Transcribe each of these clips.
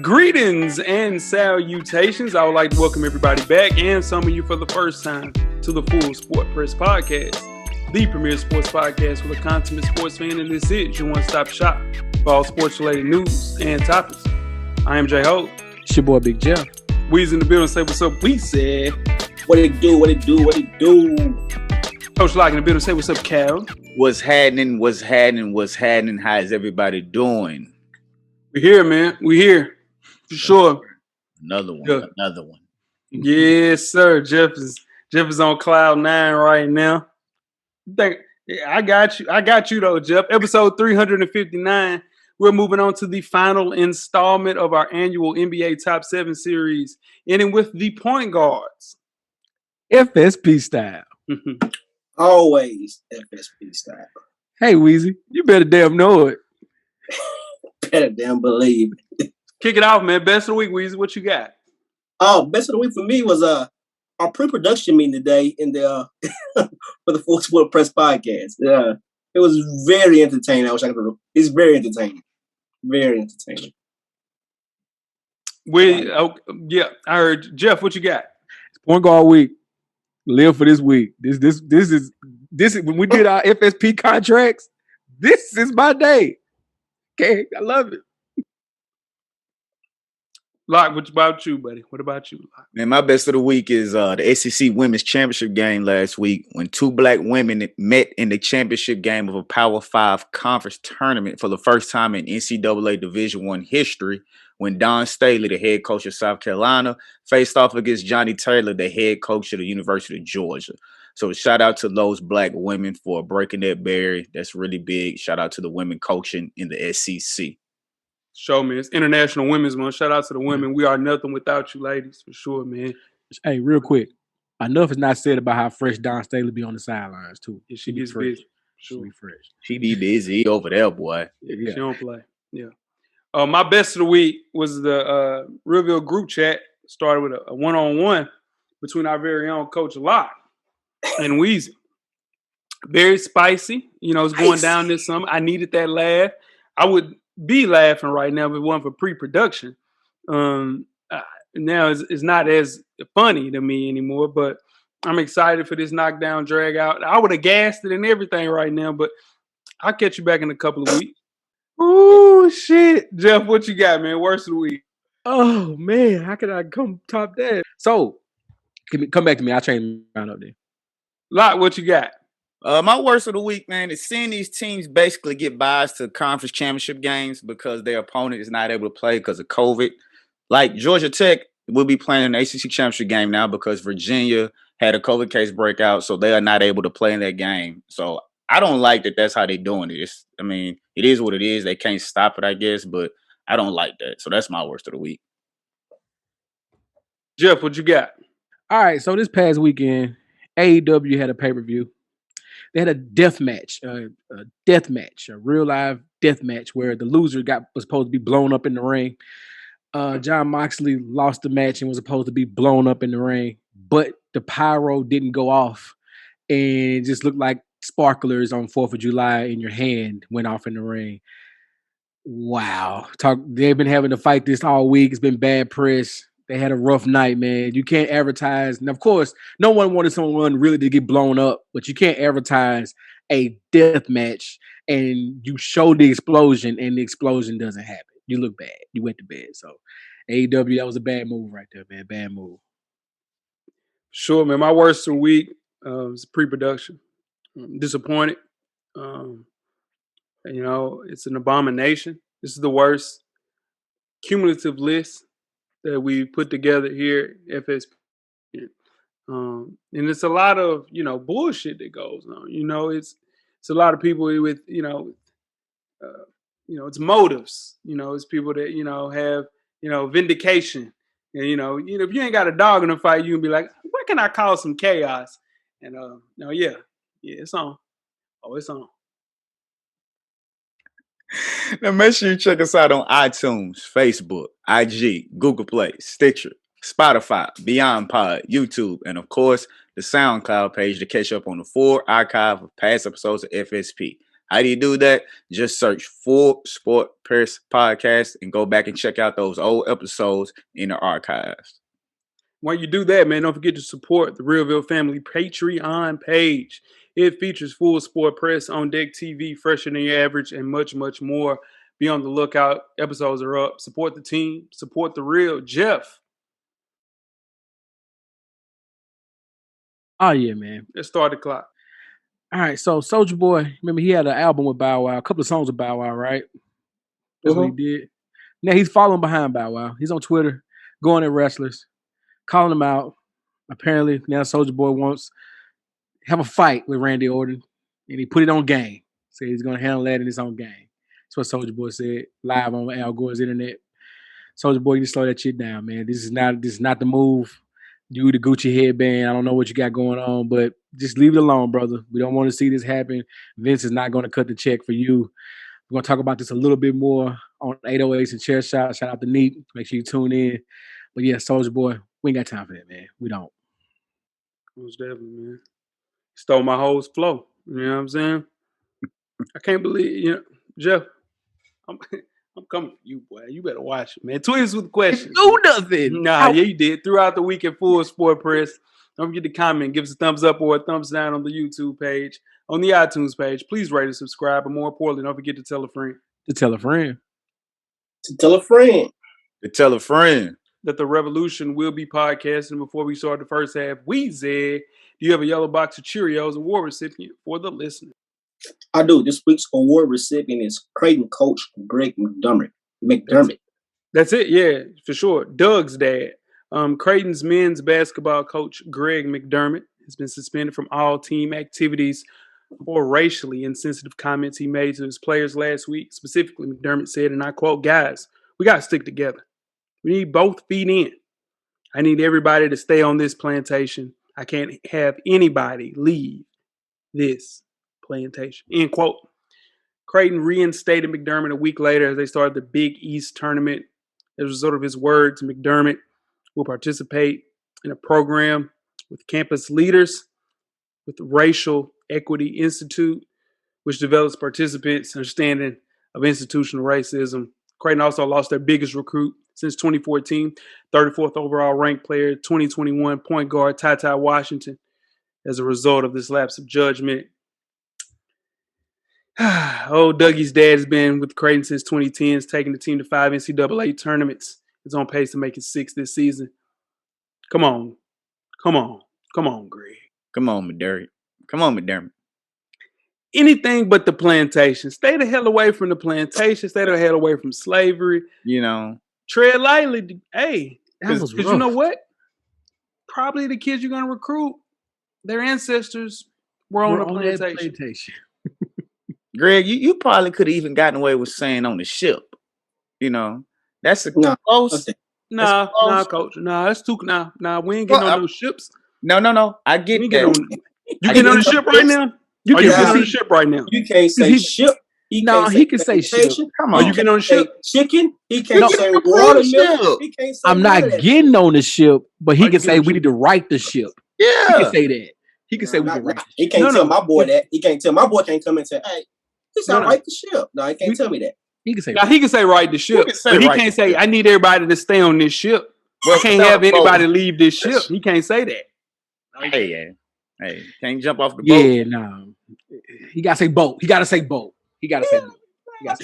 Greetings and salutations. I would like to welcome everybody back and some of you for the first time to the Full Sport Press Podcast, the premier sports podcast for the consummate sports fan, and this is your one-stop shop for all sports-related news and topics. I am Jay Holt. It's your boy Big Jeff. We's in the building. Say what's up. We said, what it do? What it do? What it do? Coach Lock in the building. Say what's up, Cal. What's happening? What's happening? What's happening? How is everybody doing? We're here, man. We're here. For sure. Another one. Yeah. Another one. Yes, sir. Jeff is on cloud 9 right now. I got you though, Jeff. Episode 359. We're moving on to the final installment of our annual NBA Top 7 series, ending with the point guards. FSP style. Always FSP style. Hey, Weezy, you better damn know it. Better damn believe it. Kick it off, man. Best of the week, Weezy. What you got? Oh, best of the week for me was our pre-production meeting today in the for the Full Sport Press Podcast. Yeah, it was very entertaining. I wish I could. It's very entertaining. Very entertaining. I heard. Jeff, what you got? It's point guard week. Live for this week. This is when we did our FSP contracts. This is my day. Okay, I love it. Locke, what about you, buddy? What about you, Locke? Man, my best of the week is the SEC Women's Championship game last week when two black women met in the championship game of a Power 5 conference tournament for the first time in NCAA Division I history when Don Staley, the head coach of South Carolina, faced off against Johnny Taylor, the head coach of the University of Georgia. So shout out to those black women for breaking that barrier. That's really big. Shout out to the women coaching in the SEC. Show me. It's International Women's Month. Shout out to the women. We are nothing without you, ladies, for sure, man. Hey, real quick. Enough is not said about how fresh Don Staley be on the sidelines, too. Yeah, she gets busy. Sure. She be fresh. She be busy over there, boy. Yeah. She don't play. Yeah. My best of the week was the Reveal group chat. Started with a one-on-one between our very own Coach Locke and Weezy. Very spicy. You know, it's going down this summer. I needed that laugh. I would be laughing right now if it wasn't for pre-production. Now it's not as funny to me anymore, but I'm excited for this knockdown drag out. I would have gassed it and everything right now, but I'll catch you back in a couple of weeks. Oh, shit. Jeff, what you got, man? Worst of the week. Oh, man. How can I come top that? So, come back to me. I'll change around up there. Lot, what you got? My worst of the week, man, is seeing these teams basically get buys to conference championship games because their opponent is not able to play because of COVID. Like Georgia Tech will be playing an ACC championship game now because Virginia had a COVID case breakout, so they are not able to play in that game. So I don't like that that's how they're doing it. It is what it is. They can't stop it, I guess, but I don't like that. So that's my worst of the week. Jeff, what you got? All right, so this past weekend, AEW had a pay-per-view. They had a death match, a real live death match where the loser was supposed to be blown up in the ring. John Moxley lost the match and was supposed to be blown up in the ring, but the pyro didn't go off, and it just looked like sparklers on 4th of July in your hand went off in the ring. Wow. They've been having to fight this all week. It's been bad press. They had a rough night, man. You can't advertise. And of course, no one wanted someone really to get blown up, but you can't advertise a death match and you show the explosion and the explosion doesn't happen. You look bad. You went to bed. So AEW, that was a bad move right there, man. Bad move. Sure, man. My worst of the week was pre-production. I'm disappointed. It's an abomination. This is the worst cumulative list that we put together here at FSP. And it's a lot of, bullshit that goes on. It's a lot of people with, it's motives. It's people that, have, vindication. And, if you ain't got a dog in the fight, you can be like, where can I cause some chaos? And, it's on. Oh, it's on. Now, make sure you check us out on iTunes, Facebook, IG, Google Play, Stitcher, Spotify, Beyond Pod, YouTube, and, of course, the SoundCloud page to catch up on the full archive of past episodes of FSP. How do you do that? Just search Full Sport Press Podcast and go back and check out those old episodes in the archives. While you do that, man, don't forget to support the Realville Family Patreon page. It features Full Sport Press, On Deck TV, Fresher Than Your Average, and much, much more. Be on the lookout. Episodes are up. Support the team. Support the real. Jeff. Oh, yeah, man. Let's start the clock. All right, so Soulja Boy, remember he had an album with Bow Wow, a couple of songs with Bow Wow, right? That's what he did. Now he's following behind Bow Wow. He's on Twitter, going at wrestlers, calling them out. Apparently, now Soulja Boy wants to have a fight with Randy Orton, and he put it on game. So he's going to handle that in his own game. That's what Soulja Boy said live on Al Gore's internet. Soulja Boy, you need to slow that shit down, man. This is not the move. You the Gucci headband. I don't know what you got going on, but just leave it alone, brother. We don't want to see this happen. Vince is not going to cut the check for you. We're going to talk about this a little bit more on 808s and Chair Shot. Shout out to Neat. Make sure you tune in. But yeah, Soulja Boy, we ain't got time for that, man. We don't. Most definitely, man. Stole my whole flow. You know what I'm saying? I can't believe, Jeff, I'm coming for you, boy. You better watch it, man. Tweet us with questions. Do nothing. Nah, yeah, you did. Throughout the week at Full Sport Press. Don't forget to comment. Give us a thumbs up or a thumbs down on the YouTube page. On the iTunes page, please rate and subscribe. And more importantly, don't forget to tell a friend. To tell a friend. To tell a friend. To tell a friend. That the revolution will be podcasting. Before we start the first half, we said, do you have a yellow box of Cheerios award recipient for the listener? I do. This week's award recipient is Creighton coach Greg McDermott. That's it. Yeah, for sure. Doug's dad. Creighton's men's basketball coach Greg McDermott has been suspended from all team activities for racially insensitive comments he made to his players last week. Specifically, McDermott said, and I quote, "Guys, we got to stick together. We need both feet in. I need everybody to stay on this plantation. I can't have anybody leave this plantation." End quote. Creighton reinstated McDermott a week later as they started the Big East tournament. As a result of his words, McDermott will participate in a program with campus leaders with the Racial Equity Institute, which develops participants' understanding of institutional racism. Creighton also lost their biggest recruit since 2014, 34th overall ranked player, 2021 point guard Ty Washington, as a result of this lapse of judgment. Old Dougie's dad has been with Creighton since 2010, has taken the team to 5 NCAA tournaments. It's on pace to make it 6 this season. Come on, Greg. Come on, McDermott. Anything but the plantation. Stay the hell away from the plantation. Stay the hell away from slavery. Tread lightly. Hey, because you know what? Probably the kids you're going to recruit, their ancestors were on a plantation. Greg, you probably could have even gotten away with saying on the ship. That's a close. Nah, coach. Nah, that's too. Nah, we ain't getting on those ships. No. I get that. You getting on the ship right now? You can get on the ship right now. You can't say ship. He can say ship. Come on. You getting on the ship? Chicken. He can't say watermelon. He can't say I'm not getting on the ship, but he can say we need to right the ship. Yeah. He can say that. He can say we can right the ship. He can't tell my boy that. He can't tell my boy can't come and say, hey, he said right the ship. No, he can't tell me that. He can say he can say right the ship. But he can't say I need everybody to stay on this ship. I can't have anybody leave this ship. He can't say that. Hey, can't jump off the boat. Yeah, no. He gotta say boat. He gotta say boat. He gotta say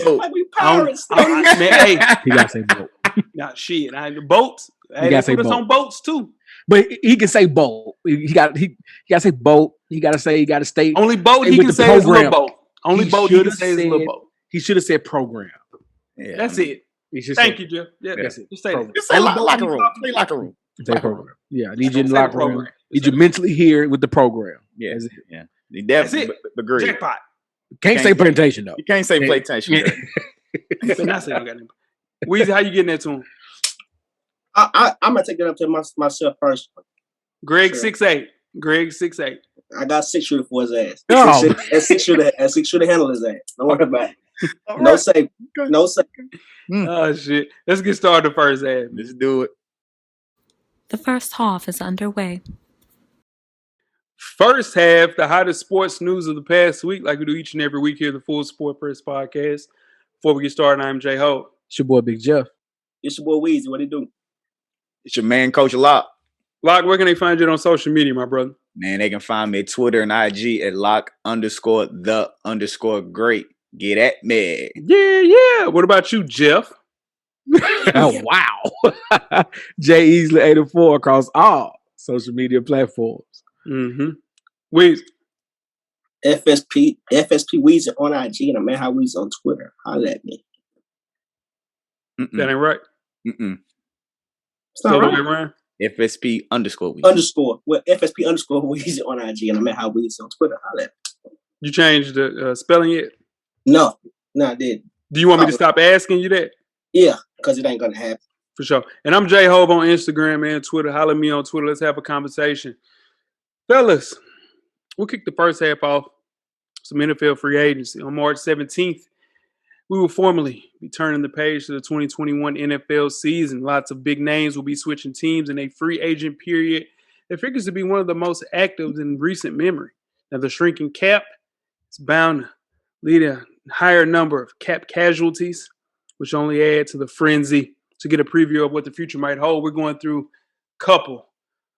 like we pirates. He gotta say boat. Nah, shit. The boats. He gotta say put us boat. on boats too. But he can say boat. He gotta say boat. He gotta stay. Only boat he can say is little boat. Only boat he can say is little boat. He should have said program. Yeah, that's it. Thank you, Jeff. Yeah, that's it. Just say that. Just say locker room. Play locker room. Say program. Yeah, I need you in the locker room. Need you mentally here with the program. Yeah, that's it. Yeah. That's it. Agree. Jackpot. Can't say plantation though. You can't say plantation. Weezy, how you getting that to him? I'm gonna take that up to myself first. Greg 6'8". Greg 6'8". I got 6 shooter for his ass. Oh. At 6 shooter handle his ass. Don't worry about it. No save. No save. Oh shit. Let's get started the first half. Let's do it. The first half is underway. First half, the hottest sports news of the past week, like we do each and every week here at the Full Sport Press Podcast. Before we get started, I'm Jay Ho. It's your boy Big Jeff. It's your boy Weezy. What he do? It's your man, Coach Lock. Lock, where can they find you on social media, my brother? Man, they can find me at Twitter and IG at Lock_the_great. Get at me. Yeah. What about you, Jeff? Oh, wow. Jay Easley 84 across all social media platforms. Mm-hmm. Weezy. FSP Weezy on IG and a man how Weezy on Twitter. Holla at me. That ain't right. It's not right. Around? FSP_Weezy. FSP_Weezy on IG and a man how Weezy on Twitter. Holla at me. You changed the spelling yet? No, I didn't. Do you want me to stop asking you that? Yeah, because it ain't gonna happen. For sure. And I'm J Hove on Instagram and Twitter. Holler at me on Twitter. Let's have a conversation. Fellas, we'll kick the first half off. Some NFL free agency. On March 17th, we will formally be turning the page to the 2021 NFL season. Lots of big names will be switching teams in a free agent period that figures to be one of the most active in recent memory. Now, the shrinking cap is bound to lead a higher number of cap casualties, which only add to the frenzy. To get a preview of what the future might hold, we're going through a couple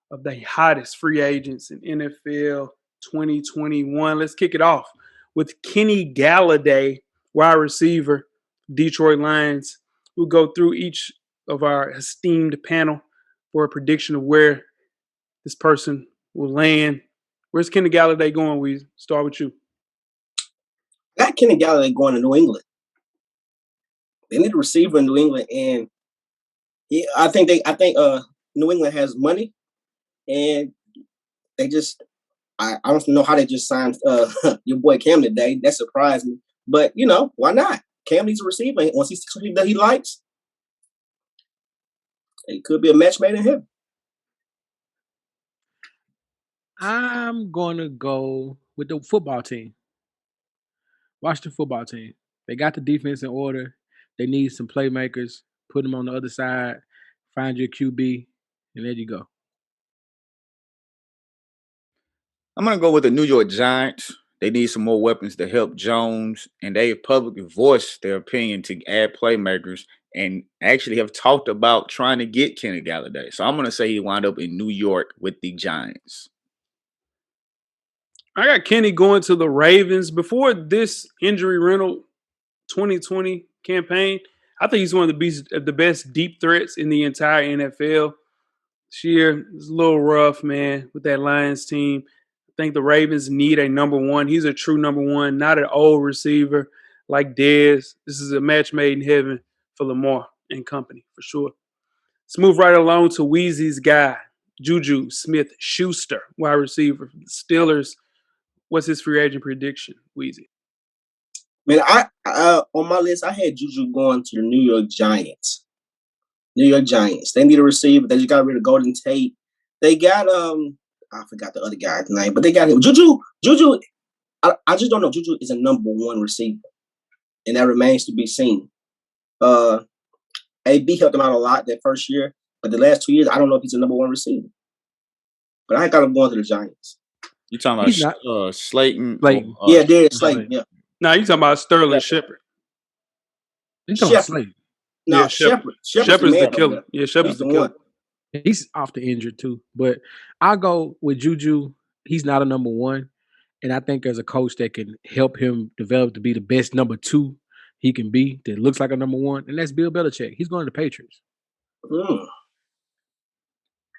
of the hottest free agents in NFL 2021. Let's kick it off with Kenny Galladay, wide receiver, Detroit Lions. We'll go through each of our esteemed panel for a prediction of where this person will land. Where's Kenny Galladay going? We start with you. I got Kenny Galladay going to New England. They need a receiver in New England, and I think New England has money, and they just I don't know how they just signed your boy Cam today. That surprised me, but why not? Cam needs a receiver. Once he sees something that he likes, it could be a match made in heaven. I'm going to go with the football team. Washington football team. They got the defense in order. They need some playmakers. Put them on the other side. Find your QB, and there you go. I'm going to go with the New York Giants. They need some more weapons to help Jones, and they have publicly voiced their opinion to add playmakers and actually have talked about trying to get Kenny Galladay. So I'm going to say he wound up in New York with the Giants. I got Kenny going to the Ravens. Before this injury-riddled 2020 campaign, I think he's one of the best deep threats in the entire NFL. This year is a little rough, man, with that Lions team. I think the Ravens need a number one. He's a true number one, not an old receiver like Dez. This is a match made in heaven for Lamar and company, for sure. Let's move right along to Weezy's guy, Juju Smith-Schuster, wide receiver from the Steelers. What's his free agent prediction, Weezy? Man, I on my list, I had Juju going to the New York Giants. New York Giants. They need a receiver. They just got rid of Golden Tate. They got I forgot the other guy's name, but they got him. Juju. I just don't know. Juju is a number one receiver, and that remains to be seen. AB helped him out a lot that first year, but the last 2 years, I don't know if he's a number one receiver. But I got him going to the Giants. You talking about Slayton? Yeah, Darius Slayton. Yeah. No, you talking about Sterling Shepard. You talking about Slayton? No, yeah, Shepard's the killer. Yeah, Shepard's the killer. He's off the injured too. But I'll go with Juju. He's not a number one. And I think there's a coach that can help him develop to be the best number two he can be that looks like a number one. And that's Bill Belichick. He's going to the Patriots.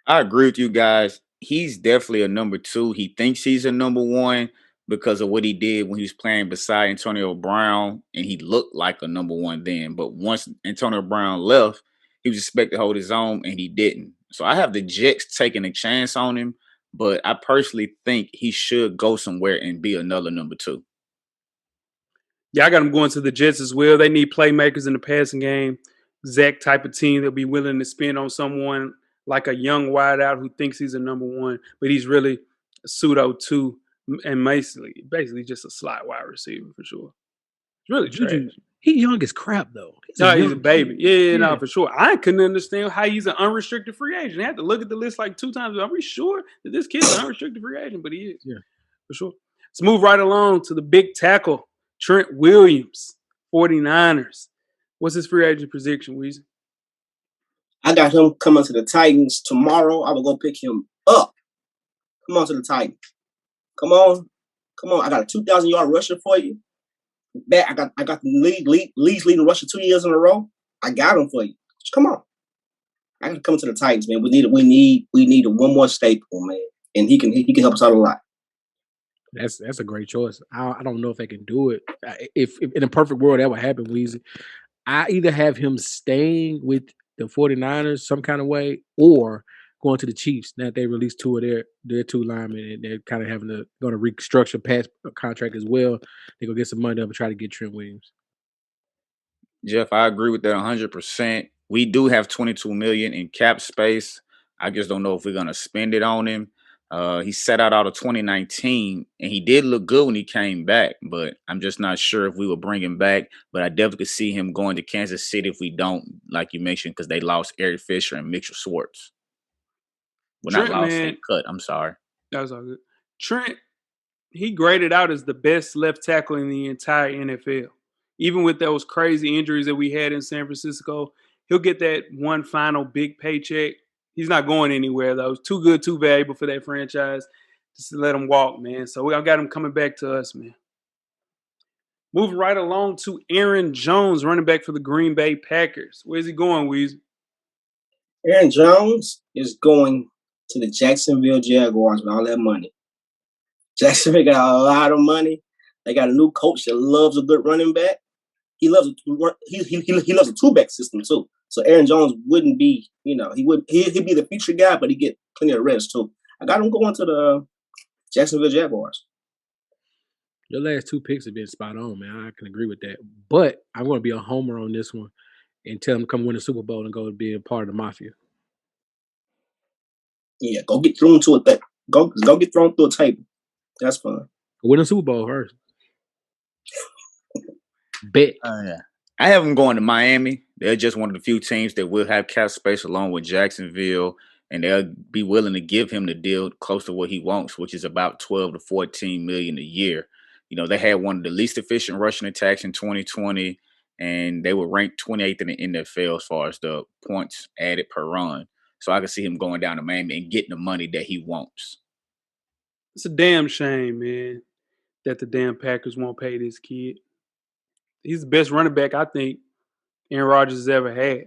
I agree with you guys. He's definitely a number two. He thinks he's a number one because of what he did when he was playing beside Antonio Brown, and he looked like a number one then. But once Antonio Brown left, he was expected to hold his own, and he didn't. So I have the Jets taking a chance on him, but I personally think he should go somewhere and be another number two. Yeah, I got him going to the Jets as well. They need playmakers in the passing game. Zach type of team that'll be willing to spend on someone like a young wideout who thinks he's a number one, but he's really a pseudo two and basically just a slot wide receiver for sure. It's really Juju, He young as crap though. He's a baby. Kid. Yeah, no, for sure. I couldn't understand how he's an unrestricted free agent. I had to look at the list like 2 times. Are we sure that this kid's an unrestricted free agent? But he is. Yeah, for sure. Let's move right along to the big tackle, Trent Williams, 49ers. What's his free agent prediction, Weezy? I got him coming to the Titans tomorrow. I will go pick him up. Come on to the Titans. Come on. I got a 2,000-yard rusher for you. I got the league's leading rusher 2 years in a row. I got him for you. Come on. I got to come to the Titans, man. We need one more staple, man, and he can help us out a lot. That's a great choice. I don't know if they can do it. If in a perfect world that would happen, Weezy, I either have him staying with the 49ers some kind of way or going to the Chiefs. Now that they released 2 of their 2 linemen and they're kind of going to restructure Pat's contract as well. They're going to get some money up and try to get Trent Williams. Jeff, I agree with that 100%. We do have $22 million in cap space. I just don't know if we're going to spend it on him. He sat out of 2019, and he did look good when he came back, but I'm just not sure if we will bring him back. But I definitely could see him going to Kansas City if we don't, like you mentioned, because they lost Eric Fisher and Mitchell Schwartz. Well, Trent, not lost, they cut. I'm sorry. That was all good. Trent, he graded out as the best left tackle in the entire NFL. Even with those crazy injuries that we had in San Francisco, he'll get that one final big paycheck. He's not going anywhere, though. It's too good, too valuable for that franchise. Just to let him walk, man. So I got him coming back to us, man. Moving right along to Aaron Jones, running back for the Green Bay Packers. Where's he going, Weezy? Aaron Jones is going to the Jacksonville Jaguars with all that money. Jacksonville got a lot of money. They got a new coach that loves a good running back. He loves a two-back system too. So Aaron Jones wouldn't be, he'd be the feature guy, but he'd get plenty of rest too. I got him going to the Jacksonville Jaguars. Your last 2 picks have been spot on, man. I can agree with that. But I'm going to be a homer on this one and tell him to come win the Super Bowl and go be a part of the Mafia. Yeah, go get thrown to it. Go get thrown through a table. That's fun. Win the Super Bowl first. Bet. Yeah. I have them going to Miami. They're just one of the few teams that will have cap space along with Jacksonville, and they'll be willing to give him the deal close to what he wants, which is about $12 to $14 million a year. They had one of the least efficient rushing attacks in 2020, and they were ranked 28th in the NFL as far as the points added per run. So I can see him going down to Miami and getting the money that he wants. It's a damn shame, man, that the damn Packers won't pay this kid. He's the best running back I think Aaron Rodgers has ever had.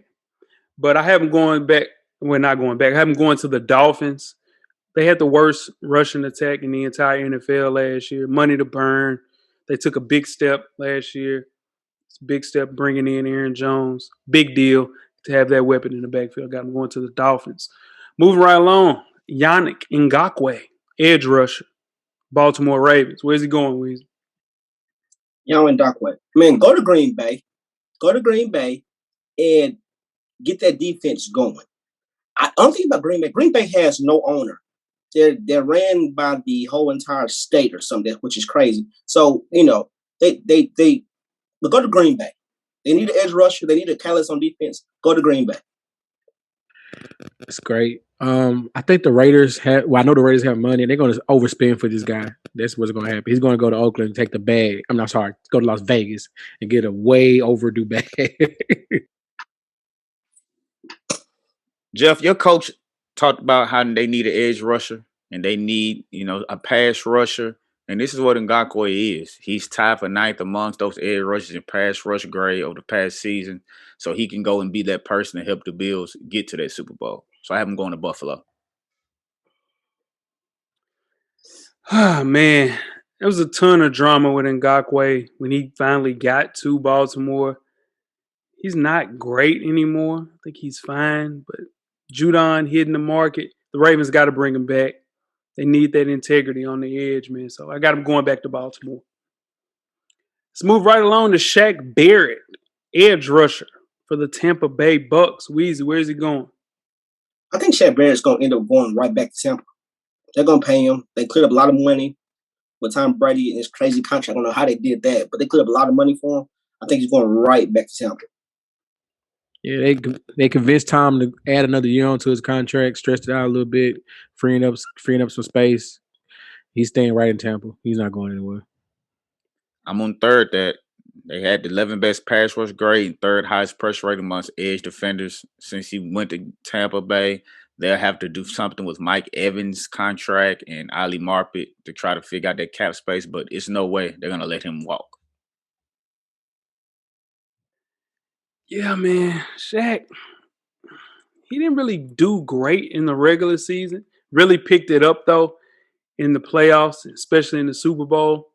But I have him going back. Well, not going back. I have him going to the Dolphins. They had the worst rushing attack in the entire NFL last year. Money to burn. They took a big step last year. It's a big step bringing in Aaron Jones. Big deal to have that weapon in the backfield. Got him going to the Dolphins. Moving right along, Yannick Ngakoue, edge rusher, Baltimore Ravens. Where's he going, Weezy? Ngakoue. Man, go to Green Bay. Go to Green Bay and get that defense going. I'm thinking about Green Bay. Green Bay has no owner. They're ran by the whole entire state or something, which is crazy. So, they but go to Green Bay. They need an edge rusher. They need a catalyst on defense. Go to Green Bay. That's great. I think the Raiders I know the Raiders have money, and they're going to overspend for this guy. That's what's going to happen. He's going to go to Oakland and take the bag. I'm not sorry. Go to Las Vegas and get a way overdue bag. Jeff, your coach talked about how they need an edge rusher and they need, a pass rusher. And this is what Ngakoue is. He's tied for 9th amongst those edge rushers in pass rush grade over the past season. So he can go and be that person to help the Bills get to that Super Bowl. So I have him going to Buffalo. Ah, man. There was a ton of drama with Ngakoue when he finally got to Baltimore. He's not great anymore. I think he's fine. But Judon hitting the market. The Ravens got to bring him back. They need that integrity on the edge, man. So I got him going back to Baltimore. Let's move right along to Shaq Barrett, edge rusher for the Tampa Bay Bucks. Weezy, where's he going? I think Shaq Barrett's going to end up going right back to Tampa. They're going to pay him. They cleared up a lot of money with Tom Brady and his crazy contract. I don't know how they did that, but they cleared up a lot of money for him. I think he's going right back to Tampa. Yeah, they convinced Tom to add another year onto his contract, stretched it out a little bit, freeing up some space. He's staying right in Tampa. He's not going anywhere. I'm on third that they had the 11th best pass rush grade and third highest pressure rate amongst edge defenders since he went to Tampa Bay. They'll have to do something with Mike Evans' contract and Ali Marpet to try to figure out that cap space, but it's no way they're going to let him walk. Yeah, man. Shaq, he didn't really do great in the regular season. Really picked it up, though, in the playoffs, especially in the Super Bowl.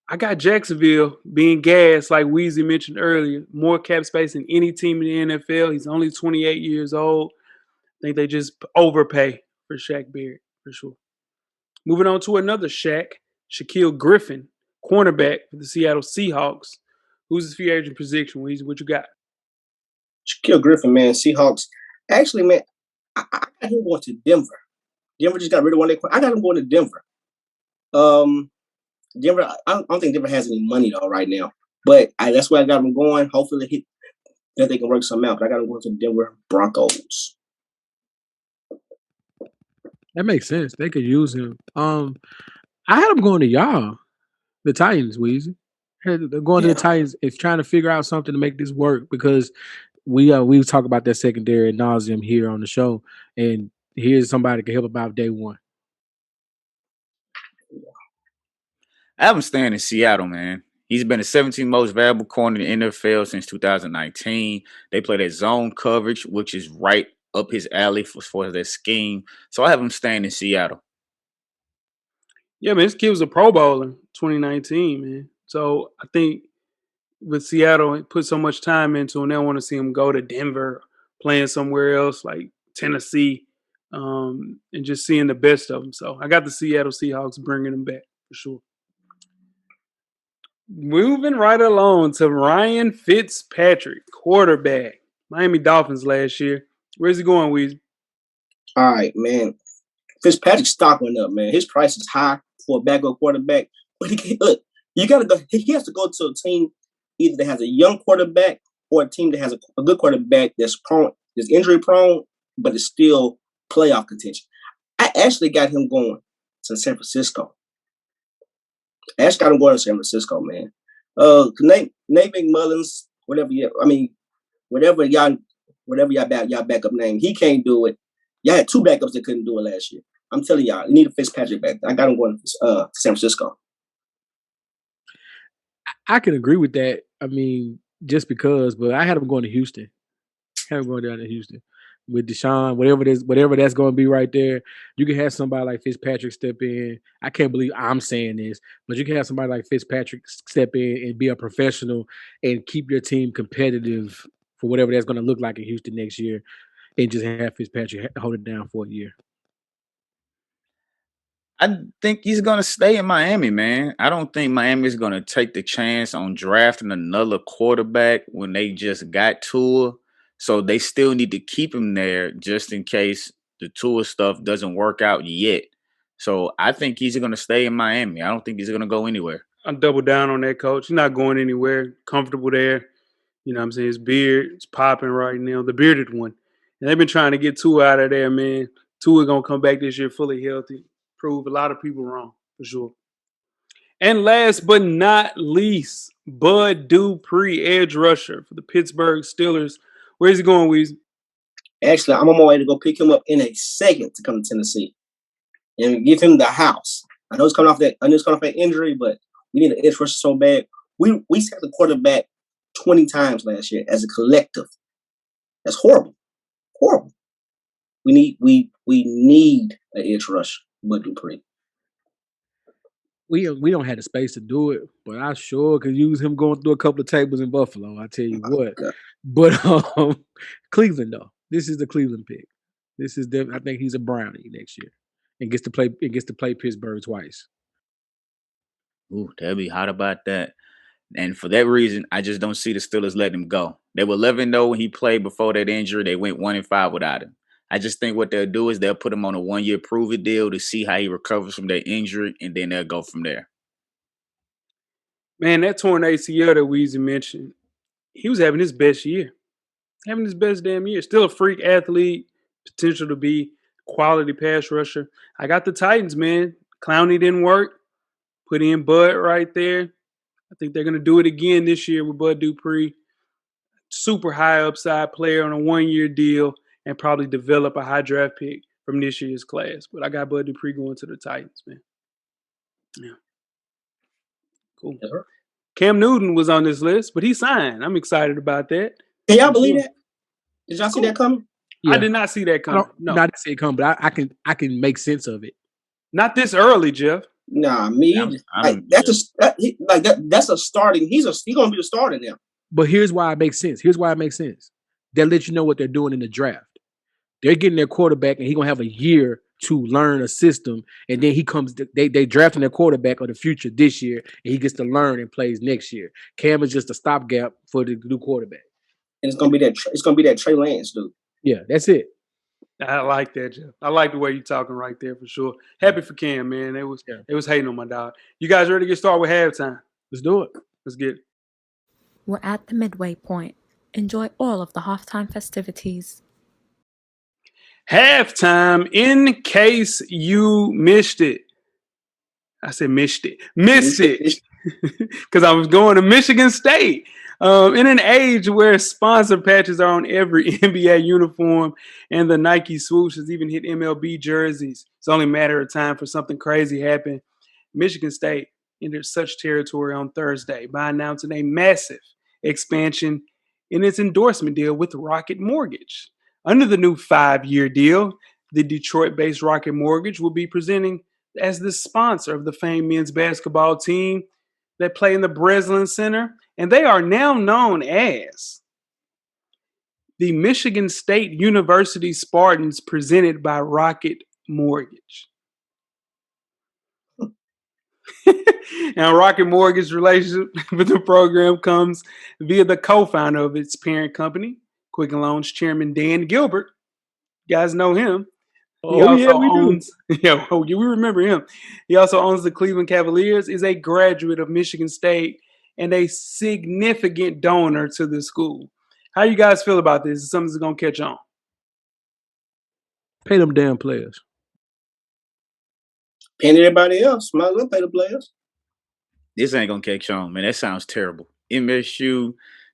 I got Jacksonville being gassed, like Weezy mentioned earlier. More cap space than any team in the NFL. He's only 28 years old. I think they just overpay for Shaq Barrett, for sure. Moving on to another Shaq, Shaquille Griffin, cornerback for the Seattle Seahawks. Who's his free agent position? Weezy, what you got? Shaquille Griffin, man, Seahawks. Actually, man, I got him going to Denver. Denver just got rid of one of their. I got him going to Denver. Denver. I don't think Denver has any money though right now, but that's where I got him going. Hopefully, that they can work something out. But I got him going to Denver Broncos. That makes sense. They could use him. I had him going to y'all, the Titans, Weezy. Going to the Titans is trying to figure out something to make this work because we talk about that secondary ad nauseum here on the show, and here's somebody that can help about day one. I have him staying in Seattle, man. He's been the 17th most valuable corner in the NFL since 2019. They play that zone coverage, which is right up his alley as far as that scheme. So I have him staying in Seattle. Yeah, man, this kid was a Pro Bowler in 2019, man. So I think with Seattle, it put so much time into him. They don't want to see him go to Denver, playing somewhere else like Tennessee, and just seeing the best of him. So I got the Seattle Seahawks bringing him back for sure. Moving right along to Ryan Fitzpatrick, quarterback, Miami Dolphins last year. Where's he going, Weezy? All right, man. Fitzpatrick's stock went up, man. His price is high for a backup quarterback, but look. You got to go. He has to go to a team either that has a young quarterback or a team that has a good quarterback that's injury prone, but is still playoff contention. I actually got him going to San Francisco. Man. Nate McMullins, whatever y'all backup name, he can't do it. Y'all had two backups that couldn't do it last year. I'm telling y'all, you need a Fitzpatrick back. I got him going to San Francisco. I can agree with that. I mean, just because, but I had him going to Houston. I had him going down to Houston with Deshaun, whatever that's going to be right there. You can have somebody like Fitzpatrick step in. I can't believe I'm saying this, but you can have somebody like Fitzpatrick step in and be a professional and keep your team competitive for whatever that's going to look like in Houston next year, and just have Fitzpatrick hold it down for a year. I think he's going to stay in Miami, man. I don't think Miami is going to take the chance on drafting another quarterback when they just got Tua. So they still need to keep him there just in case the Tua stuff doesn't work out yet. So I think he's going to stay in Miami. I don't think he's going to go anywhere. I'll double down on that, coach. He's not going anywhere. Comfortable there. You know what I'm saying? His beard is popping right now. The bearded one. And they've been trying to get Tua out of there, man. Tua going to come back this year fully healthy. Prove a lot of people wrong, for sure. And last but not least, Bud Dupree, edge rusher for the Pittsburgh Steelers. Where's he going, Weezy? Actually, I'm on my way to go pick him up in a second to come to Tennessee and give him the house. I know he's coming off that injury, but we need an edge rusher so bad. We sacked the quarterback 20 times last year as a collective. That's horrible. Horrible. We need an edge rush, Bud Dupree. We don't have the space to do it, but I sure could use him going through a couple of tables in Buffalo. I tell you what. God. But Cleveland though, this is the Cleveland pick. This is I think he's a Brownie next year, and gets to play Pittsburgh twice. Ooh, they'll be hot about that. And for that reason, I just don't see the Steelers letting him go. They were 11-0 when he played before that injury. They went 1-5 without him. I just think what they'll do is they'll put him on a 1-year prove-it deal to see how he recovers from that injury, and then they'll go from there. Man, that torn ACL that Weezy mentioned, he was having his best year. Having his best damn year. Still a freak athlete, potential to be quality pass rusher. I got the Titans, man. Clowney didn't work. Put in Bud right there. I think they're going to do it again this year with Bud Dupree. Super high upside player on a 1-year deal and probably develop a high draft pick from this year's class. But I got Bud Dupree going to the Titans, man. Yeah. Cool. Yes, sir. Cam Newton was on this list, but he signed. I'm excited about that. Can y'all believe that? Did y'all see that coming? Yeah. I did not see that coming. No, I didn't see it coming, but I can make sense of it. not this early, Jeff. Nah, me. That's a starting. He's gonna be the starter now. But here's why it makes sense. They let you know what they're doing in the draft. They're getting their quarterback, and he's gonna have a year to learn a system, and then he comes. They drafting their quarterback of the future this year, and he gets to learn and plays next year. Cam is just a stopgap for the new quarterback. And it's gonna be that Trey Lance dude. Yeah, that's it. I like that, Jeff. I like the way you're talking right there for sure. Happy for Cam, man. It was hating on my dog. You guys ready to get started with halftime? Let's do it. Let's get it. We're at the midway point. Enjoy all of the halftime festivities. Halftime, in case you missed it. I said missed it. Because I was going to Michigan State. In an age where sponsor patches are on every NBA uniform and the Nike swoosh has even hit MLB jerseys, it's only a matter of time for something crazy to happen. Michigan State entered such territory on Thursday by announcing a massive expansion in its endorsement deal with Rocket Mortgage. Under the new 5-year deal, the Detroit-based Rocket Mortgage will be presenting as the sponsor of the famed men's basketball team that play in the Breslin Center, and they are now known as the Michigan State University Spartans, presented by Rocket Mortgage. Now, Rocket Mortgage relationship with the program comes via the co-founder of its parent company, Quicken Loans chairman Dan Gilbert. You guys know him. We remember him. He also owns the Cleveland Cavaliers, is a graduate of Michigan State, and a significant donor to the school. How you guys feel about this? Is something that's going to catch on? Pay them damn players. Paying everybody else. Might as well pay the players. This ain't going to catch on, man. That sounds terrible. MSU,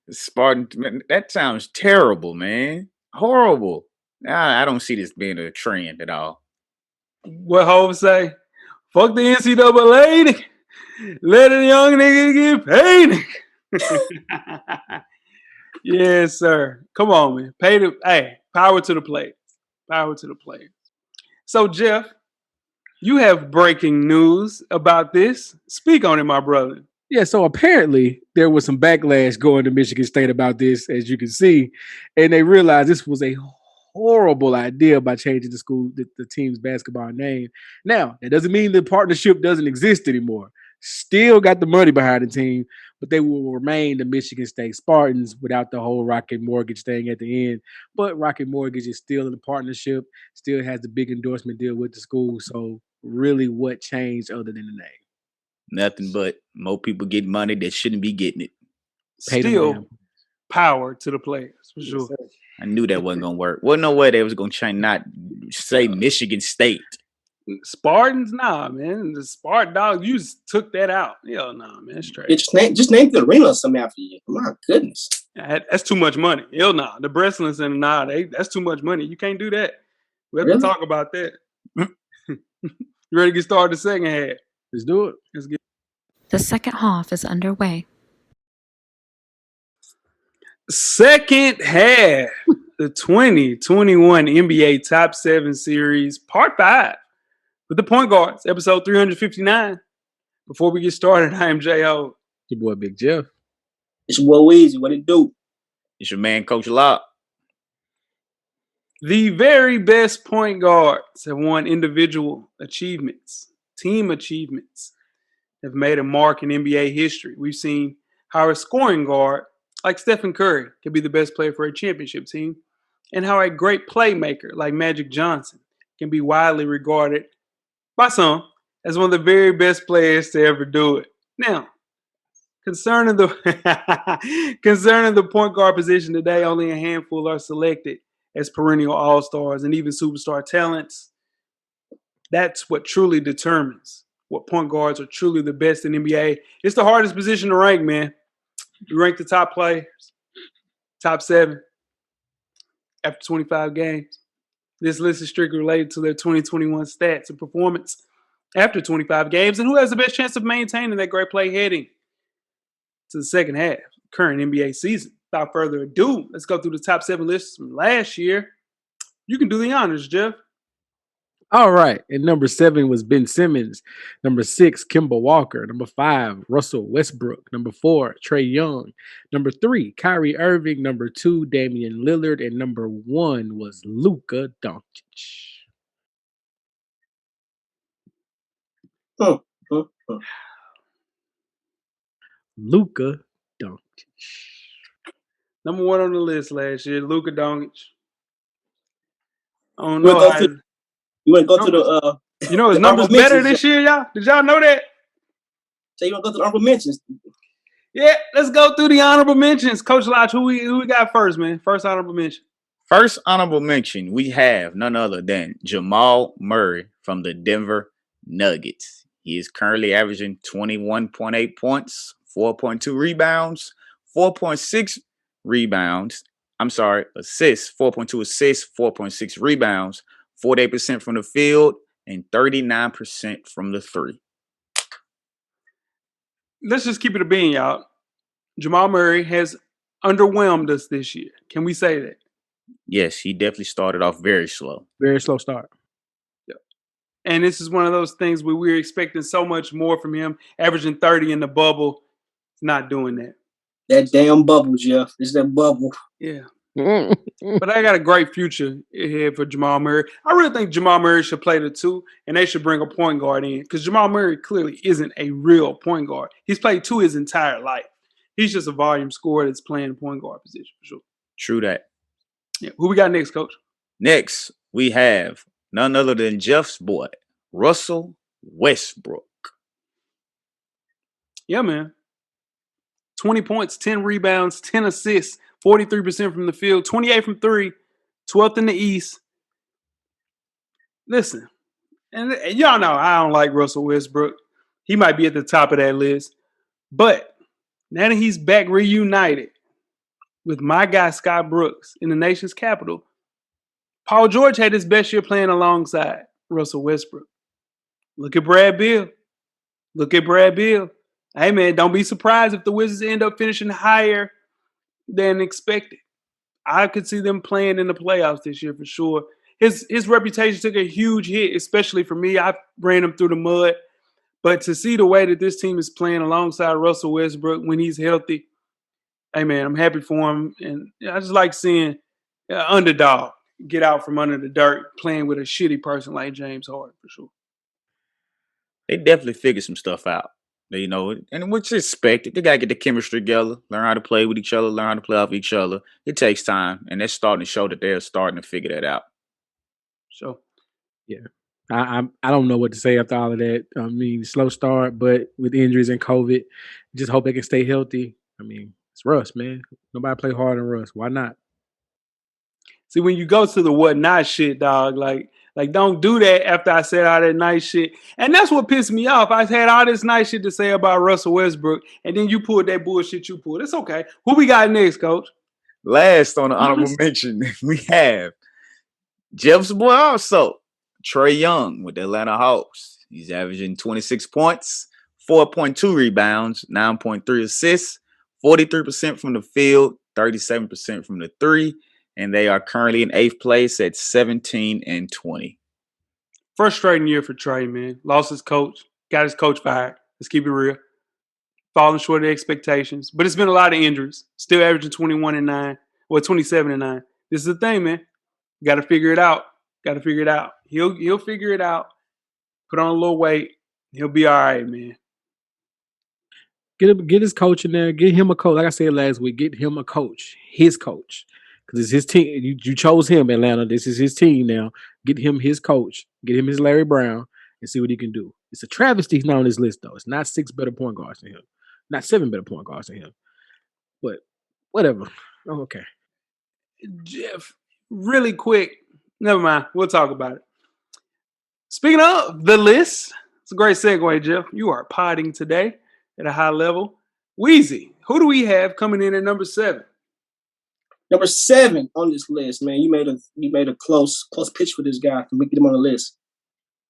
Spartans, man, that sounds terrible, man. Horrible. I don't see this being a trend at all. What Hov say? Fuck the NCAA. Let a young nigga get paid. Yes, sir. Come on, man. Power to the players. Power to the players. So, Jeff, you have breaking news about this. Speak on it, my brother. Yeah, so apparently there was some backlash going to Michigan State about this, as you can see, and they realized this was a horrible idea by changing the team's basketball name. Now, that doesn't mean the partnership doesn't exist anymore. Still got the money behind the team, but they will remain the Michigan State Spartans without the whole Rocket Mortgage thing at the end. But Rocket Mortgage is still in the partnership, still has the big endorsement deal with the school. So really, what changed other than the name? Nothing but more people get money that shouldn't be getting it. Still power to the players, for sure. I knew that wasn't going to work. Wasn't no way they was going to change, not say Michigan State. Spartans? Nah, man. The Spartan dog, you just took that out. Hell nah, man. It's trash. Just name the arena or something after you. My goodness. That's too much money. Hell nah. The Breslin Center, nah, that's too much money. You can't do that. We have to talk about that. You ready to get started the second half? Let's do it. Let's get. The second half is underway. Second half, the 2021 NBA Top 7 Series, Part 5, with the point guards, episode 359. Before we get started, I am J.O. Your boy Big Jeff. It's your boy Weezy. What it do? It's your man, Coach Locke. The very best point guards have won individual achievements, team achievements, have made a mark in NBA history. We've seen how a scoring guard like Stephen Curry can be the best player for a championship team, and how a great playmaker like Magic Johnson can be widely regarded by some as one of the very best players to ever do it. Now, Concerning the concerning the point guard position today, only a handful are selected as perennial all-stars and even superstar talents. That's what truly determines what point guards are truly the best in NBA. It's the hardest position to rank, man. You rank the top players, top 7 after 25 games. This list is strictly related to their 2021 stats and performance after 25 games and who has the best chance of maintaining that great play heading to the second half, current NBA season. Without further ado, let's go through the top 7 lists from last year. You can do the honors, Jeff. All right. And number 7 was Ben Simmons. Number 6, Kemba Walker. Number 5, Russell Westbrook. Number 4, Trae Young. Number 3, Kyrie Irving. Number 2, Damian Lillard. And number 1 was Luka Doncic. Luka Doncic. Number 1 on the list last year, Luka Doncic. I don't know how. You want to go to the you know his numbers better this year, y'all? Did y'all know that? So you want to go to the honorable mentions? Yeah, let's go through the honorable mentions. Coach Lodge, who we got first, man? First honorable mention. First honorable mention, we have none other than Jamal Murray from the Denver Nuggets. He is currently averaging 21.8 points, 4.2 rebounds, 4.6 rebounds. Assists, 4.2 assists, 4.6 rebounds, 48% from the field, and 39% from the 3. Let's just keep it a bean, y'all. Jamal Murray has underwhelmed us this year. Can we say that? Yes, he definitely started off very slow. Very slow start. Yep. And this is one of those things where we're expecting so much more from him, averaging 30 in the bubble. He's not doing that. That damn bubble, Jeff. It's that bubble. Yeah. But I got a great future ahead for Jamal Murray. I really think Jamal Murray should play the 2, and they should bring a point guard in because Jamal Murray clearly isn't a real point guard. He's played 2 his entire life. He's just a volume scorer that's playing the point guard position for sure. True that. Yeah. Who we got next, Coach? Next, we have none other than Jeff's boy, Russell Westbrook. Yeah, man. 20 points, 10 rebounds, 10 assists, 43% from the field, 28 from 3, 12th in the East. Listen, and y'all know I don't like Russell Westbrook. He might be at the top of that list. But now that he's back reunited with my guy Scott Brooks in the nation's capital, Paul George had his best year playing alongside Russell Westbrook. Look at Brad Beal. Hey, man, don't be surprised if the Wizards end up finishing higher than expected. I could see them playing in the playoffs this year for sure. His reputation took a huge hit, especially for me. I ran him through the mud. But to see the way that this team is playing alongside Russell Westbrook when he's healthy, hey, man, I'm happy for him. And I just like seeing an underdog get out from under the dirt playing with a shitty person like James Harden for sure. They definitely figured some stuff out. You know, and which is expected. They got to get the chemistry together, learn how to play with each other, learn how to play off each other. It takes time, and they're starting to show that they're starting to figure that out. So, yeah. I don't know what to say after all of that. I mean, slow start, but with injuries and COVID, just hope they can stay healthy. I mean, it's Russ, man. Nobody play hard than Russ. Why not? See, when you go to the whatnot shit, dog, like don't do that after I said all that nice shit. And that's what pissed me off. I had all this nice shit to say about Russell Westbrook, and then you pulled that bullshit you pulled. It's okay. Who we got next, Coach? Last on the honorable mention, we have Jeff's boy also, Trae Young with the Atlanta Hawks. He's averaging 26 points, 4.2 rebounds, 9.3 assists, 43% from the field, 37% from the 3. And they are currently in 8th place at 17-20. Frustrating year for Trae, man. Lost his coach, got his coach fired. Let's keep it real. Falling short of expectations. But it's been a lot of injuries. Still averaging 21-9, or 27-9. This is the thing, man. Got to figure it out. He'll figure it out. Put on a little weight. He'll be all right, man. Get his coach in there. Get him a coach. Like I said last week, get him a coach. His coach. Because it's his team. You chose him, Atlanta. This is his team now. Get him his coach. Get him his Larry Brown and see what he can do. It's a travesty he's not on this list, though. It's not 6 better point guards than him. Not 7 better point guards than him. But whatever. Oh, okay. Jeff, really quick. Never mind. We'll talk about it. Speaking of the list, it's a great segue, Jeff. You are potting today at a high level. Wheezy, who do we have coming in at number 7? Number 7 on this list, man. You made a close pitch for this guy. Can we get him on the list?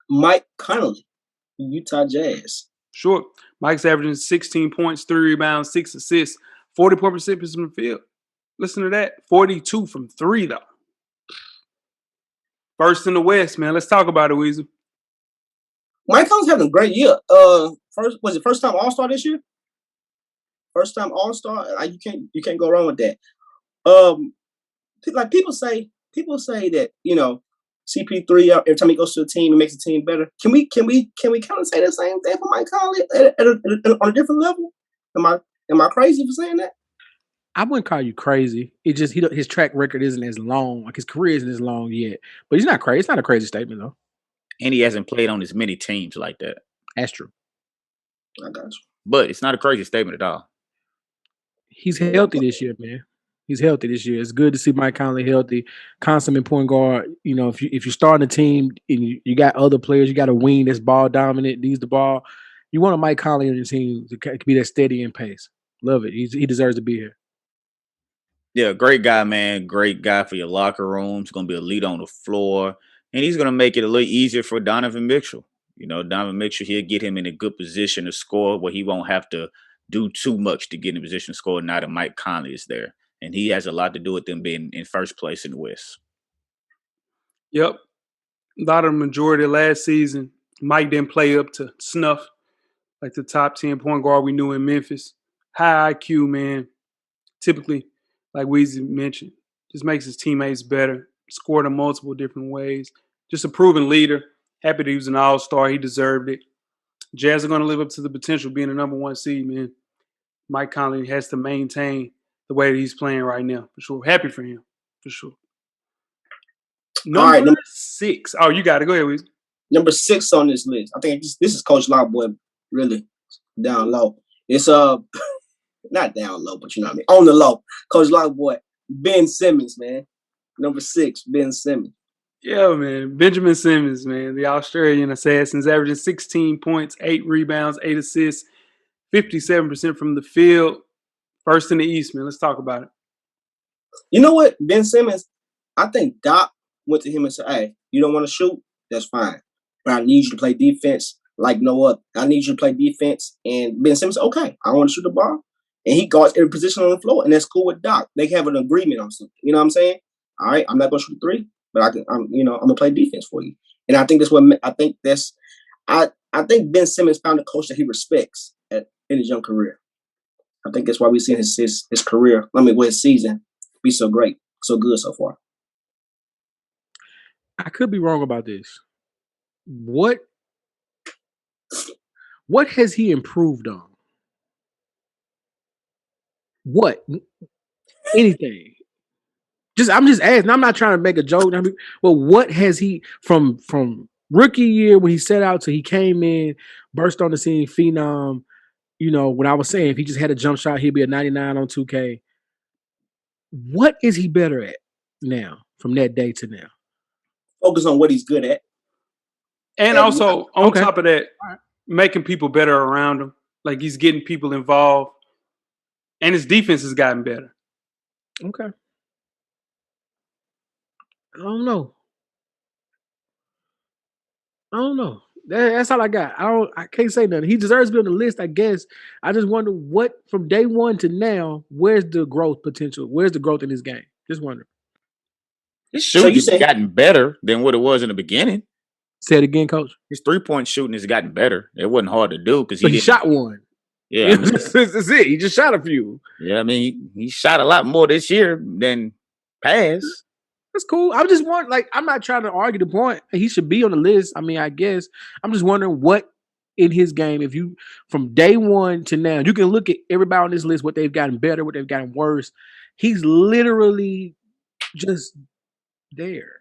Mike Connolly, Utah Jazz. Sure. Mike's averaging 16 points, 3 rebounds, 6 assists, 44% from the field. Listen to that. 42 from 3, though. First in the West, man. Let's talk about it, Weezy. Mike Conley's having a great year. First time All-Star this year? First time All-Star. You can't go wrong with that. Like people say that, CP3 every time he goes to a team, it makes the team better. Can we kind of say the same thing for Mike Conley on a different level? Am I crazy for saying that? I wouldn't call you crazy. It just his track record isn't as long. Like his career isn't as long yet. But he's not crazy. It's not a crazy statement though. And he hasn't played on as many teams like that. That's true. I got you. But it's not a crazy statement at all. He's healthy this year, man. He's healthy this year. It's good to see Mike Conley healthy, consummate point guard. If you're starting a team and you got other players, you got a wing that's ball dominant, needs the ball. You want a Mike Conley on your team to be that steady in pace. Love it. He deserves to be here. Yeah, great guy, man. Great guy for your locker room. He's going to be a lead on the floor. And he's going to make it a little easier for Donovan Mitchell. Donovan Mitchell, he'll get him in a good position to score where he won't have to do too much to get in a position to score now that Mike Conley is there. And he has a lot to do with them being in first place in the West. Yep. A lot of the majority of last season, Mike didn't play up to snuff, like the top 10 point guard we knew in Memphis. High IQ, man. Typically, like Weezy mentioned, just makes his teammates better. Scored in multiple different ways. Just a proven leader. Happy that he was an all-star. He deserved it. Jazz are going to live up to the potential of being the number 1 seed, man. Mike Conley has to maintain the way that he's playing right now, for sure. Happy for him, for sure. Number 6. Oh, you got it. Go ahead, Weezy. Number 6 on this list. I think this is Coach Lockboy, really down low. It's not down low, but you know what I mean. On the low, Coach Lockboy, Ben Simmons, man. Number 6, Ben Simmons. Yeah, man. Benjamin Simmons, man. The Australian Assassins, averaging 16 points, 8 rebounds, 8 assists, 57% from the field. First in the East, man. Let's talk about it. You know what? Ben Simmons, I think Doc went to him and said, hey, you don't want to shoot? That's fine. But I need you to play defense like no other. I need you to play defense. And Ben Simmons said, okay, I want to shoot the ball. And he guards every position on the floor, and that's cool with Doc. They have an agreement on something. You know what I'm saying? All right, I'm not going to shoot 3, but I'm going to play defense for you. And I think that's what I think Ben Simmons found a coach that he respects in his young career. I think that's why we've seen his career, his season be so great, so good so far. I could be wrong about this. What has he improved on? What? Anything. I'm just asking. I'm not trying to make a joke. Well, what has he from rookie year when he set out till he came in, burst on the scene, phenom? When I was saying if he just had a jump shot, he'd be a 99 on 2K. What is he better at now from that day to now? Focus on what he's good at. And also, on top of that, making people better around him. Like he's getting people involved. And his defense has gotten better. Okay. I don't know. That's all I got. I can't say nothing. He deserves to be on the list, I guess. I just wonder what from day 1 to now, where's the growth potential? Where's the growth in his game? Just wonder. His shooting has gotten better than what it was in the beginning. Say it again, Coach. His 3-point shooting has gotten better. It wasn't hard to do because he shot one. Yeah, that's it. He just shot a few. Yeah, he shot a lot more this year than past. That's cool. I just want, I'm not trying to argue the point. He should be on the list. I guess. I'm just wondering what in his game, if you, from day 1 to now, you can look at everybody on this list, what they've gotten better, what they've gotten worse. He's literally just there.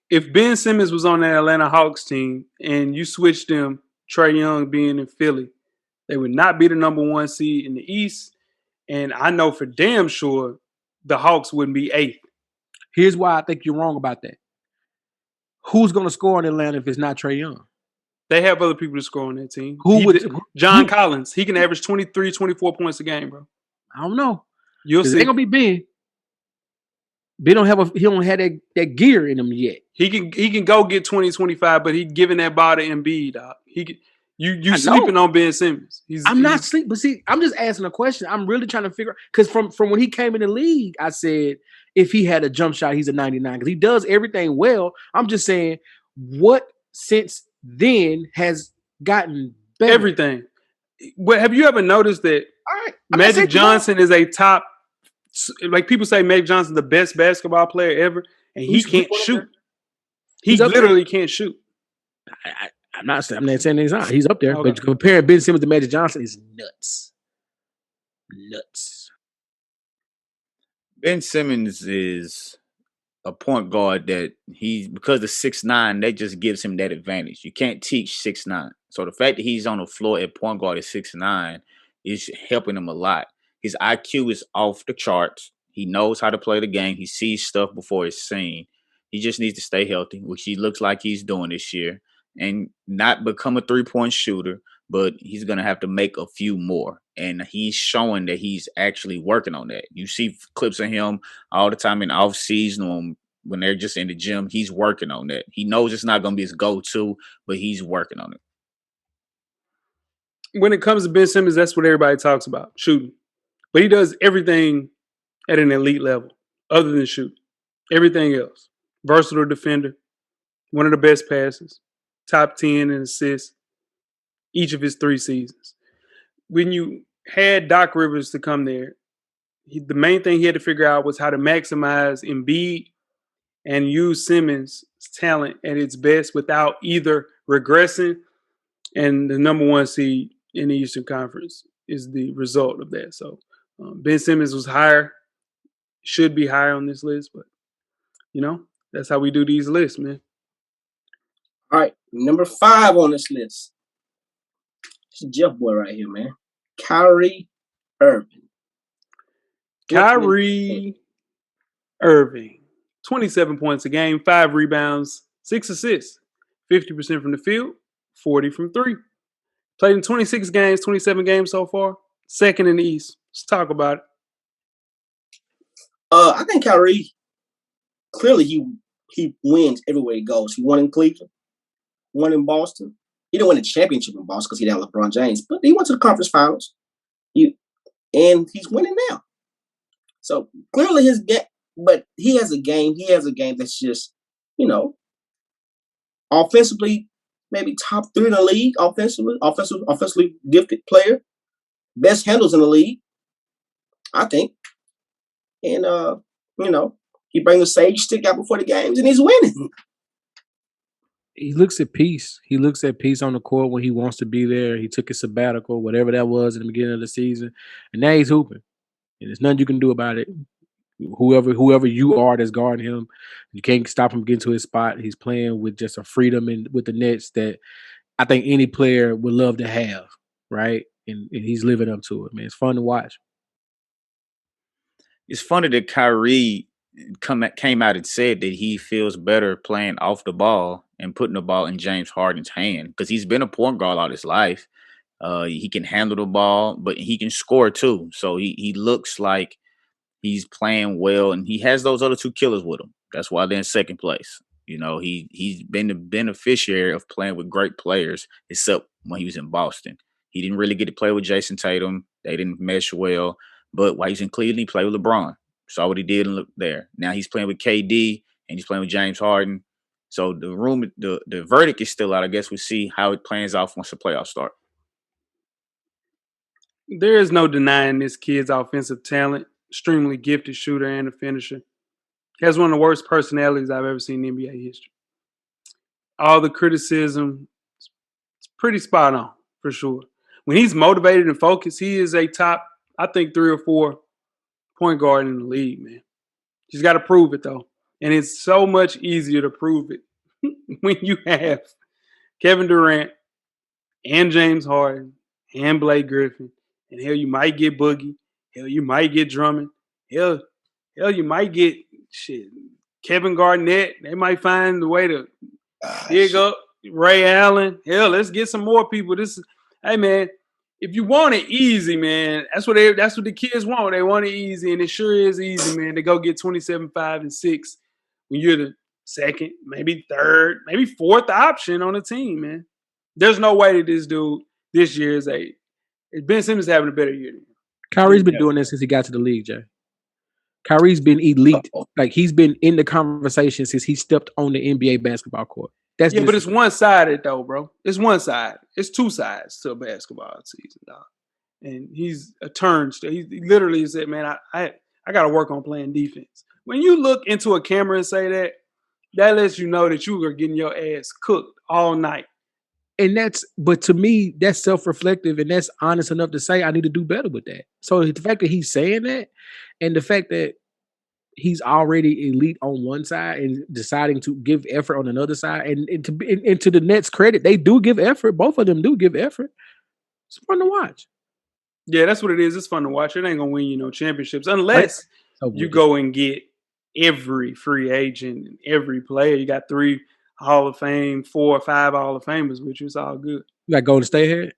If Ben Simmons was on the Atlanta Hawks team and you switched him, Trae Young being in Philly, They would not be the number 1 seed in the East. And I know for damn sure the Hawks wouldn't be 8th. Here's why I think you're wrong about that. Who's going to score in Atlanta if it's not Trae Young? They have other people to score on that team. John Collins. He can average 23, 24 points a game, bro. I don't know. You'll see. It ain't gonna be Ben. Ben don't have that gear in him yet. He can go get 20, 25, but he giving that ball to Embiid, dog. You sleeping on Ben Simmons. I'm not sleeping, but see, I'm just asking a question. I'm really trying to figure, because from when he came in the league, I said if he had a jump shot, he's a 99 because he does everything well. I'm just saying, what since then has gotten better? Everything. But have you ever noticed that Magic Johnson is a top, like people say Magic Johnson's the best basketball player ever, and he can't shoot. He literally can't shoot. I'm not saying he's not. He's up there. Okay. But comparing Ben Simmons to Magic Johnson is nuts. Nuts. Ben Simmons is a point guard that because of 6'9", that just gives him that advantage. You can't teach 6'9". So the fact that he's on the floor at point guard at 6'9" is helping him a lot. His IQ is off the charts. He knows how to play the game. He sees stuff before it's seen. He just needs to stay healthy, which he looks like he's doing this year, and not become a three-point shooter, but he's going to have to make a few more. And he's showing that he's actually working on that. You see clips of him all the time in off-season when they're just in the gym. He's working on that. He knows it's not going to be his go-to, but he's working on it. When it comes to Ben Simmons, that's what everybody talks about, shooting. But he does everything at an elite level other than shooting. Everything else. Versatile defender. One of the best passes. Top 10 in assists each of his 3 seasons. When you had Doc Rivers to come there, the main thing he had to figure out was how to maximize Embiid and use Simmons' talent at its best without either regressing, and the number 1 seed in the Eastern Conference is the result of that. So Ben Simmons was higher, should be higher on this list, but that's how we do these lists, man. All right, number 5 on this list. It's Jeff boy right here, man. Kyrie Irving. Kyrie Irving, 27 points a game, 5 rebounds, 6 assists, 50% from the field, 40 from 3. Played in 26 games, 27 games so far. Second in the East. Let's talk about it. I think Kyrie, clearly he wins everywhere he goes. He won in Cleveland, won in Boston. He didn't win a championship in Boston because he didn't have LeBron James, but he went to the conference finals. And he's winning now. So clearly his game, but he has a game. He has a game that's just, offensively, maybe top 3 in the league, offensively gifted player. Best handles in the league, I think. And, he brings the sage stick out before the games and he's winning. He looks at peace. He looks at peace on the court when he wants to be there. He took his sabbatical, whatever that was in the beginning of the season. And now he's hooping. And there's nothing you can do about it. Whoever you are that's guarding him, you can't stop him getting to his spot. He's playing with just a freedom and with the Nets that I think any player would love to have, right? And he's living up to it, man. It's fun to watch. It's funny that Kyrie came out and said that he feels better playing off the ball and putting the ball in James Harden's hand because he's been a point guard all his life. He can handle the ball, but he can score too. So he looks like he's playing well, and he has those other 2 killers with him. That's why they're in second place. He's been the beneficiary of playing with great players, except when he was in Boston. He didn't really get to play with Jason Tatum. They didn't mesh well. But while he's in Cleveland, he played with LeBron. Saw what he did and looked there. Now he's playing with KD and he's playing with James Harden. So the verdict is still out. I guess we'll see how it plans out once the playoffs start. There is no denying this kid's offensive talent. Extremely gifted shooter and a finisher. He has one of the worst personalities I've ever seen in NBA history. All the criticism, it's pretty spot on, for sure. When he's motivated and focused, he is a top, I think, 3 or 4 point guard in the league, man. He's got to prove it, though. And it's so much easier to prove it when you have Kevin Durant and James Harden and Blake Griffin. And hell, you might get Boogie. Hell, you might get Drummond. Hell, you might get Kevin Garnett. They might find the way to dig up Ray Allen. Hell, let's get some more people. Hey man, if you want it easy, man, that's what the kids want. They want it easy, and it sure is easy, man, to go get 27, 5, and 6 when you're the second, maybe third, maybe fourth option on the team, man. There's no way that this dude this year is Ben Simmons having a better year than him. Kyrie's been doing this since he got to the league, Jay. Kyrie's been elite. Like, he's been in the conversation since he stepped on the NBA basketball court. But it's one-sided, though, bro. It's one side. It's two sides to a basketball season, dog. And he's a turnstile. He literally said, man, I got to work on playing defense. When you look into a camera and say that lets you know that you are getting your ass cooked all night. And but to me, that's self-reflective, and that's honest enough to say I need to do better with that. So the fact that he's saying that, and the fact that he's already elite on one side and deciding to give effort on another side, and to the Nets' credit, they do give effort. Both of them do give effort. It's fun to watch. Yeah, that's what it is. It's fun to watch. It ain't gonna win you no championships unless you go and get every free agent and every player. You got 3 Hall of Fame, 4 or 5 Hall of Famers, which is all good. Like Golden State had?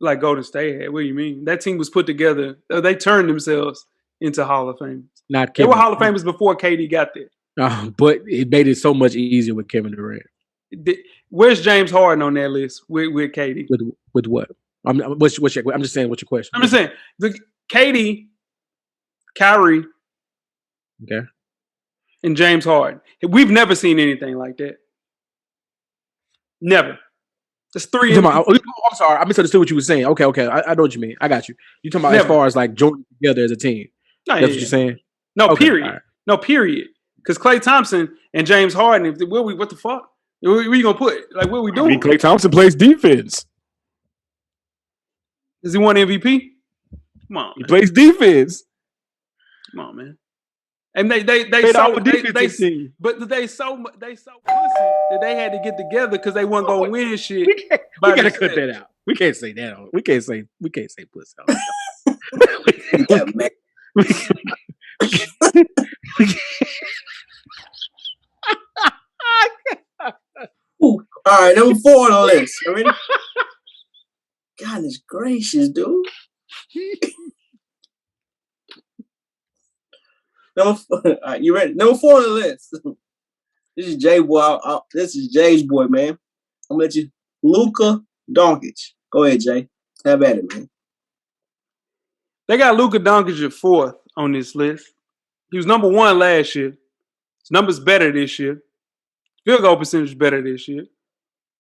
Like Golden State had. What do you mean? That team was put together. They turned themselves into Hall of Famers. They were Hall of Famers before KD got there. But it made it so much easier with Kevin Durant. Where's James Harden on that list with KD? With what? I'm just saying, what's your question? I'm just saying, the KD, Kyrie, okay, and James Harden. We've never seen anything like that. Never. That's 3. I'm sorry, I misunderstood what you were saying. Okay, I know what you mean. I got you. You talking about as far as like joining together as a team? That's what you're saying. No, okay, period. Right. No, period. Because Klay Thompson and James Harden, what the fuck? Where you gonna put? Like, what are we doing? I mean, Klay Thompson plays defense. Does he won MVP? Come on, man. He plays defense. Come on, man. And they so pussy that they had to get together because they weren't gonna win shit. We gotta cut that out. We can't say that. We can't say pussy. Yeah, man. Ooh, all right, number 4 on the list. You ready? Goodness gracious, dude. All right, you ready? Number 4 on the list. This is Jay boy. This is Jay's boy, man. I'm gonna let you, Luka Doncic. Go ahead, Jay. Have at it, man. They got Luka Doncic at 4th on this list. He was number 1 last year. His numbers better this year. Field goal percentage is better this year.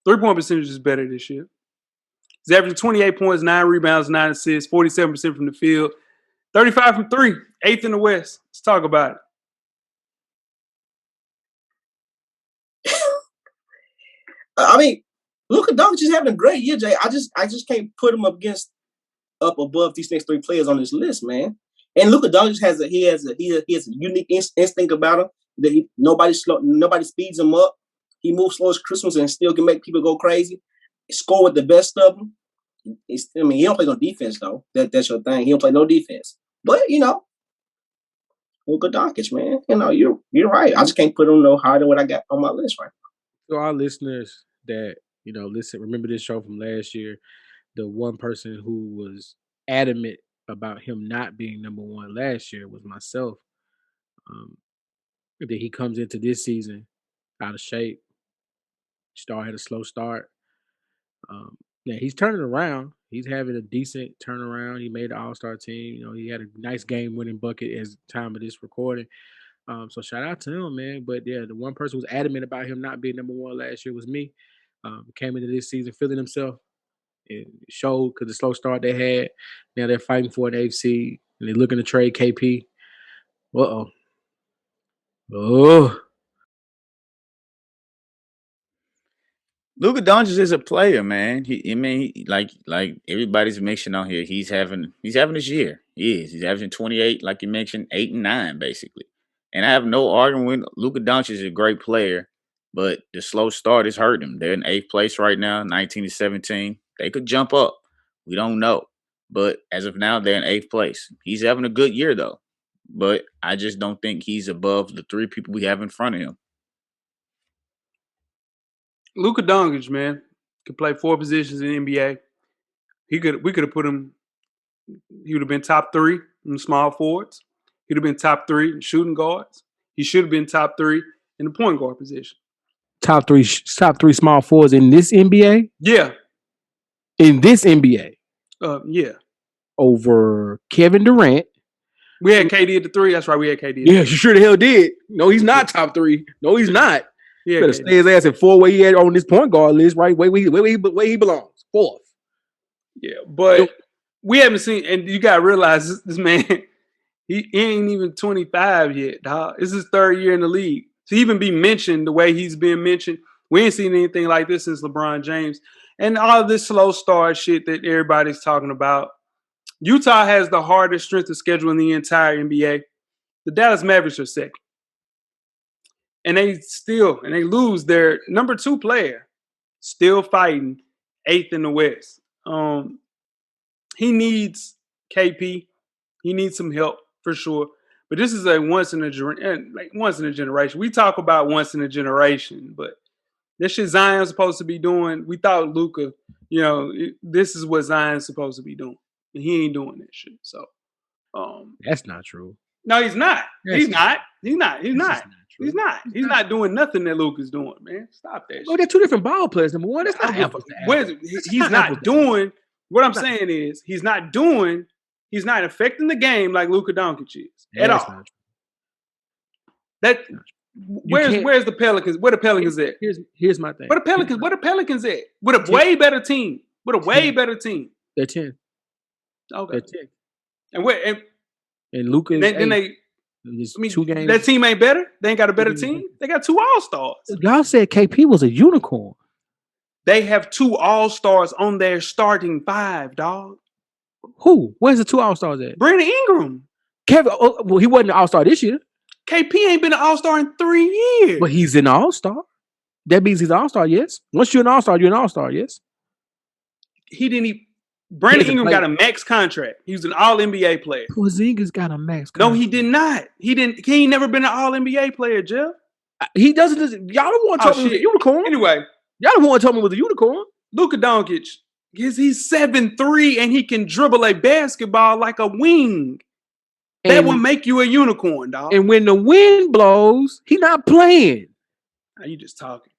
3-point percentage is better this year. He's averaging 28 points, 9 rebounds, 9 assists, 47% from the field, 35 from 3, 8th in the West. Let's talk about it. I mean, Luka Doncic is having a great year, Jay. I just can't put him up above these next 3 players on this list, man. And Luka Doncic has a unique instinct about him that nobody speeds him up. He moves slow as Christmas and still can make people go crazy. Score with the best of them. He don't play no defense though. That's your thing. He don't play no defense. But Luka Doncic, man. You're right. I just can't put him no higher than what I got on my list right now. So our listeners that listen, remember this show from last year. The one person who was adamant about him not being number 1 last year was myself. That he comes into this season out of shape. Had a slow start. Yeah, he's turning around. He's having a decent turnaround. He made the All-Star team. He had a nice game-winning bucket as time of this recording. So shout out to him, man. But yeah, the one person who was adamant about him not being number 1 last year was me. Came into this season feeling himself. It showed because the slow start they had. Now they're fighting for an 8th seed, and they're looking to trade KP. Oh. Luka Doncic is a player, man. Like everybody's mentioned on here, he's having his year. He is. He's averaging 28, like you mentioned, 8 and 9, basically. And I have no argument with Luka Doncic is a great player, but the slow start has hurt him. They're in 8th place right now, 19 to 17. They could jump up. We don't know. But as of now, they're in 8th place. He's having a good year, though. But I just don't think he's above the 3 people we have in front of him. Luka Doncic, man, could play 4 positions in the NBA. We could have put him. He would have been top 3 in the small forwards. He'd have been top 3 in shooting guards. He should have been top 3 in the point guard position. Top three small forwards in this NBA? Yeah. In this NBA? Yeah. Over Kevin Durant. We had KD at the 3. That's right. We had KD. Yeah, you sure the hell did. No, he's not top 3. No, he's not. Yeah, better stay his ass at 4 where he had on this point guard list, right? Where he belongs. 4th. Yeah, but we haven't seen, and you gotta realize this man, he ain't even 25 yet, dog. This is his 3rd year in the league. To even be mentioned the way he's been mentioned, we ain't seen anything like this since LeBron James. And all this slow start shit that everybody's talking about. Utah has the hardest strength of schedule in the entire NBA. The Dallas Mavericks are 2nd. And they lose their number 2 player, still fighting 8th in the West. He needs KP. He needs some help for sure. But this is a once in a generation. We talk about once in a generation, but this shit Zion's supposed to be doing. We thought Luka, this is what Zion's supposed to be doing, and he ain't doing that shit. So, that's not true. No, he's not. He's not. He's not doing nothing that Luka's doing, man. Stop that. Well, they're 2 different ball players. Number one, that's not apples to apples. He's not doing. What I'm saying is, he's not affecting the game like Luka Doncic is at all. Where's the Pelicans? Where the Pelicans at? Here's my thing. Where the Pelicans at? With a way better team. They're 10. Okay. They're 10. And Luka. Then 2 games. That team ain't better. They ain't got a better team. They got 2 All-Stars. Y'all said KP was a unicorn. They have 2 All-Stars on their starting 5, dog. Who? Where's the 2 All-Stars at? Brandon Ingram. Kevin. Well, he wasn't an All-Star this year. KP ain't been an All-Star in 3 years. But he's an All-Star. That means he's an All-Star, yes. Once you're an All-Star, you're an All-Star, yes. Brandon Ingram got a max contract. He was an All-NBA player. Porzingis got a max contract. No, he did not. He ain't never been an All-NBA player, Jeff. He doesn't. Y'all don't want to tell me he was a unicorn. Anyway. Y'all don't want to tell me he was a unicorn. Luka Doncic, he's 7'3", and he can dribble a basketball like a wing. That will make you a unicorn, dog. And when the wind blows, he not playing. Now you just talking.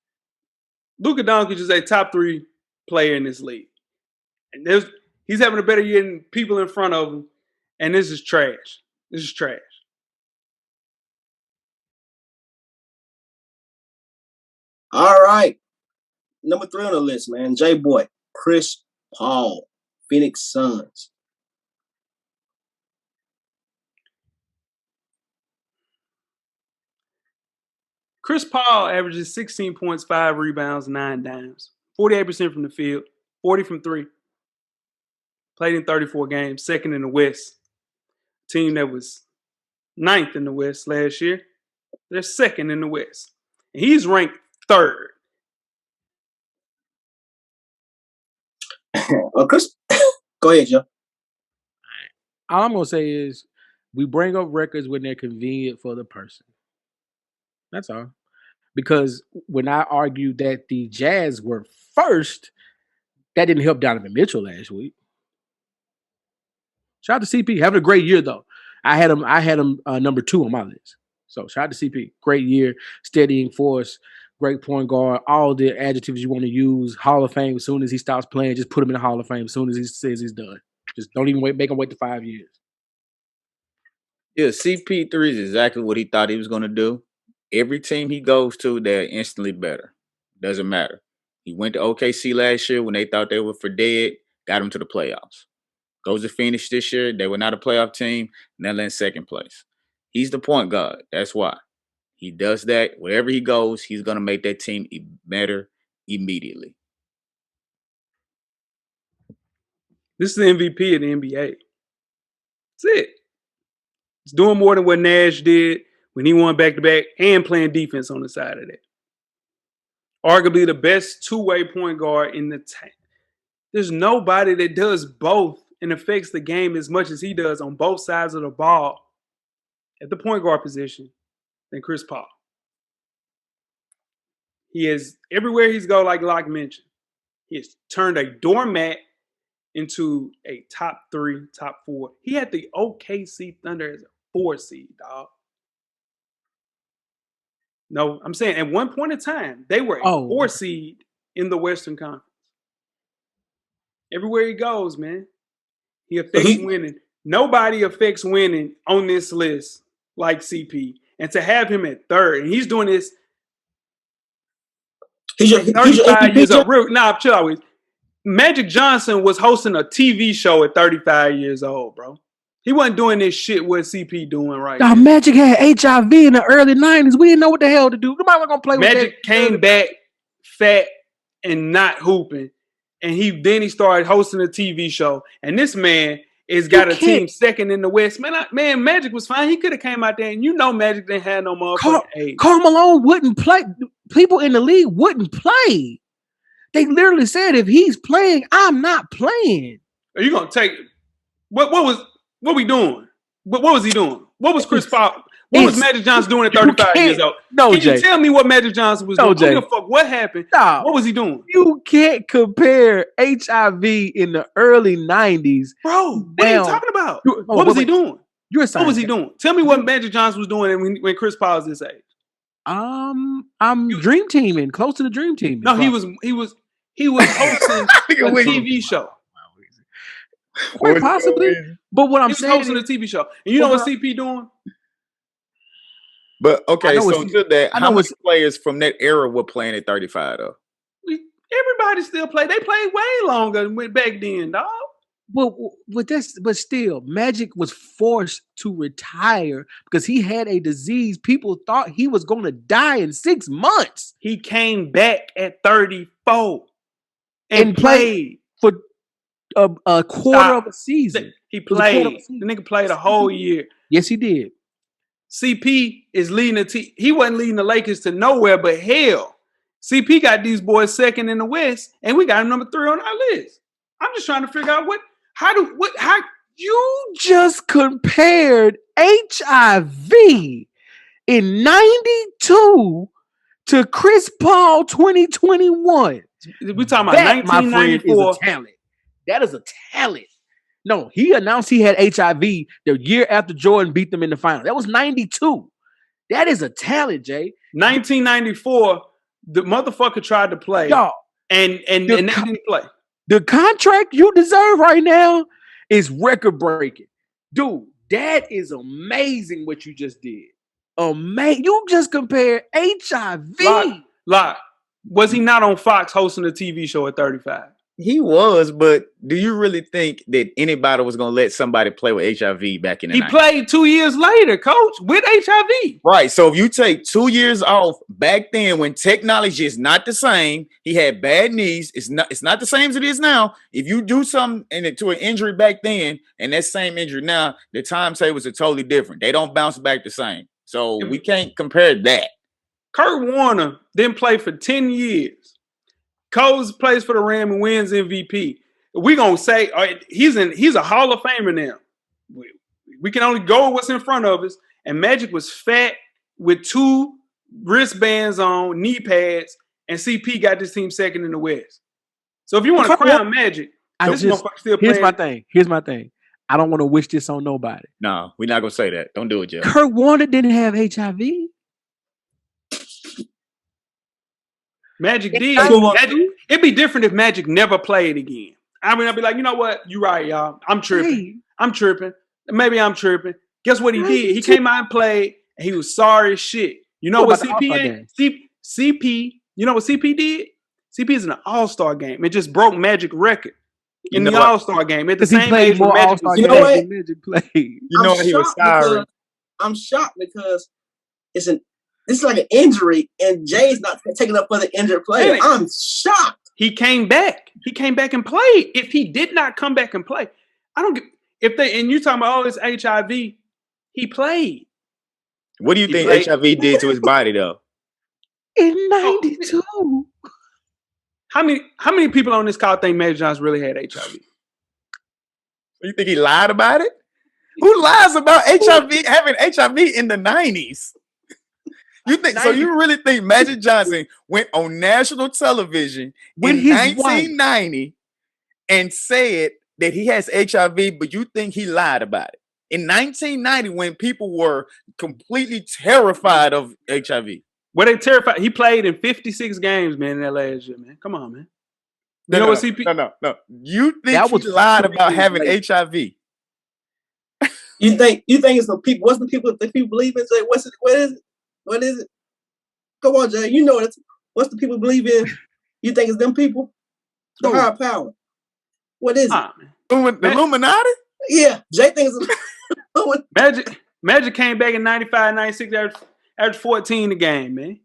Luka Doncic is a top 3 player in this league. And he's having a better year than people in front of him. And this is trash. All right. Number 3 on the list, man. J-Boy, Chris Paul, Phoenix Suns. Chris Paul averages 16 points, 5 rebounds, 9 dimes. 48% from the field, 40 from 3. Played in 34 games, 2nd in the West. Team that was 9th in the West last year. They're 2nd in the West. And he's ranked 3rd. Chris, go ahead, Joe. All I'm going to say is we bring up records when they're convenient for the person. That's all. Because when I argued that the Jazz were first, that didn't help Donovan Mitchell last week. Shout out to CP. Having a great year, though. I had him number 2 on my list. So shout out to CP. Great year. Steadying force. Great point guard. All the adjectives you want to use. Hall of Fame. As soon as he stops playing, just put him in the Hall of Fame. As soon as he says he's done. Just don't even make him wait to 5 years. Yeah, CP3 is exactly what he thought he was going to do. Every team he goes to, they're instantly better. Doesn't matter. He went to OKC last year when they thought they were for dead, got him to the playoffs. Goes to Phoenix this year. They were not a playoff team, and they're in 2nd place. He's the point guard. That's why. He does that. Wherever he goes, he's going to make that team better immediately. This is the MVP of the NBA. That's it. He's doing more than what Nash did when he won back-to-back and playing defense on the side of that. Arguably the best 2-way point guard in the There's nobody that does both and affects the game as much as he does on both sides of the ball at the point guard position than Chris Paul. He is everywhere he's go, like Locke mentioned. He has turned a doormat into a top 3, top 4. He had the OKC Thunder as a 4 seed, dog. No, I'm saying at one point in time, they were a 4 seed in the Western Conference. Everywhere he goes, man, he affects winning. Nobody affects winning on this list like CP. And to have him at 3rd, and he's doing this. He's 35 years old. Chill out. Magic Johnson was hosting a TV show at 35 years old, bro. He wasn't doing this shit what CP doing right now. Magic had HIV in the early 90s. We didn't know what the hell to do. Nobody was going to play with that. Magic came back fat and not hooping. And he started hosting a TV show. And this man has got a team second in the West. Man, Magic was fine. He could have came out there. And Magic didn't have no motherfucking age. Karl Malone wouldn't play. People in the league wouldn't play. They literally said, if he's playing, I'm not playing. Are you gonna take what we doing? What was he doing? What was Chris Paul? What was Magic Johnson doing at 35 years old? Can you tell me what Magic Johnson was doing? Jay. Fuck, what happened? No. What was he doing? You can't compare HIV in the early 90s. Bro, what are you talking about? What was he doing? What was he doing? Tell me what Magic Johnson was doing when Chris Paul was this age. I'm dream teaming, close to the dream team. No, he was hosting a TV show. Quite possibly. But what I'm saying, hosting a TV show, and you know what CP doing? But okay, so to that, how many players from that era were playing at 35 though? Everybody still play. They played way longer than back then, dog. But still, Magic was forced to retire because he had a disease. People thought he was going to die in 6 months. He came back at 34 and played for a quarter of a season. He played. The nigga played a whole year. Yes, he did. CP is leading the team. He wasn't leading the Lakers to nowhere, but hell, CP got these boys second in the West, and we got him number 3 on our list. I'm just trying to figure out how you just compared HIV in 92 to Chris Paul 2021. We talking about 1994. My friend, is a talent. That is a talent. No, he announced he had HIV the year after Jordan beat them in the final. That was 92. That is a talent, Jay. 1994, the motherfucker tried to play. Y'all, and they didn't play. The contract you deserve right now is record breaking. Dude, that is amazing what you just did. Amazing. You just compared HIV. Lot. Was he not on Fox hosting a TV show at 35? He was, but do you really think that anybody was going to let somebody play with HIV back in the 90s? He played 2 years later, coach, with HIV. Right. So if you take 2 years off back then when technology is not the same, he had bad knees. It's not the same as it is now. If you do something to an injury back then and that same injury now, the timetables are totally different. They don't bounce back the same. So we can't compare that. Kurt Warner didn't play for 10 years. Coles plays for the Rams and wins MVP. We're going to say he's a Hall of Famer now. We can only go with what's in front of us. And Magic was fat with 2 wristbands on, knee pads, and CP got this team second in the West. So if you want to crown Magic, this motherfucker still playing. Here's my thing. I don't want to wish this on nobody. No, we're not going to say that. Don't do it, Jeff. Kurt Warner didn't have HIV. Magic did. It'd be different if Magic never played again. I mean, I'd be like, you know what? You're right, y'all. I'm tripping. Maybe I'm tripping. Guess what he did? He came out and played, and he was sorry as shit. You know what CP did? CP, you know what CP did? CP is in an all-star game. It just broke Magic record in the all-star game. At the same age when Magic was Magic played. You know what he was sorry. I'm shocked because this is like an injury, and Jay's not taking up for the injured player. I'm shocked. He came back. He came back and played. If he did not come back and play, I don't get and you're talking about it's HIV. He played. What do you think HIV did to his body though? In 92. How many people on this call think Magic Johnson really had HIV? You think he lied about it? Who lies about HIV having HIV in the 90s? You think so? You really think Magic Johnson went on national television With in his 1990 and said that he has HIV, but you think he lied about it? In 1990, when people were completely terrified of HIV. Were they terrified? He played in 56 games, man, in that last year, man. Come on, man. No. You think he lied about having HIV? You think it's the people? What's the people? The people believe in? Say, what is it? What is it? Come on, Jay. You know it. What's the people believe in? You think it's them people? The higher power. What is it? The Illuminati? Yeah, Jay thinks it's Magic came back in 95, 96, averaged 14 a game, man.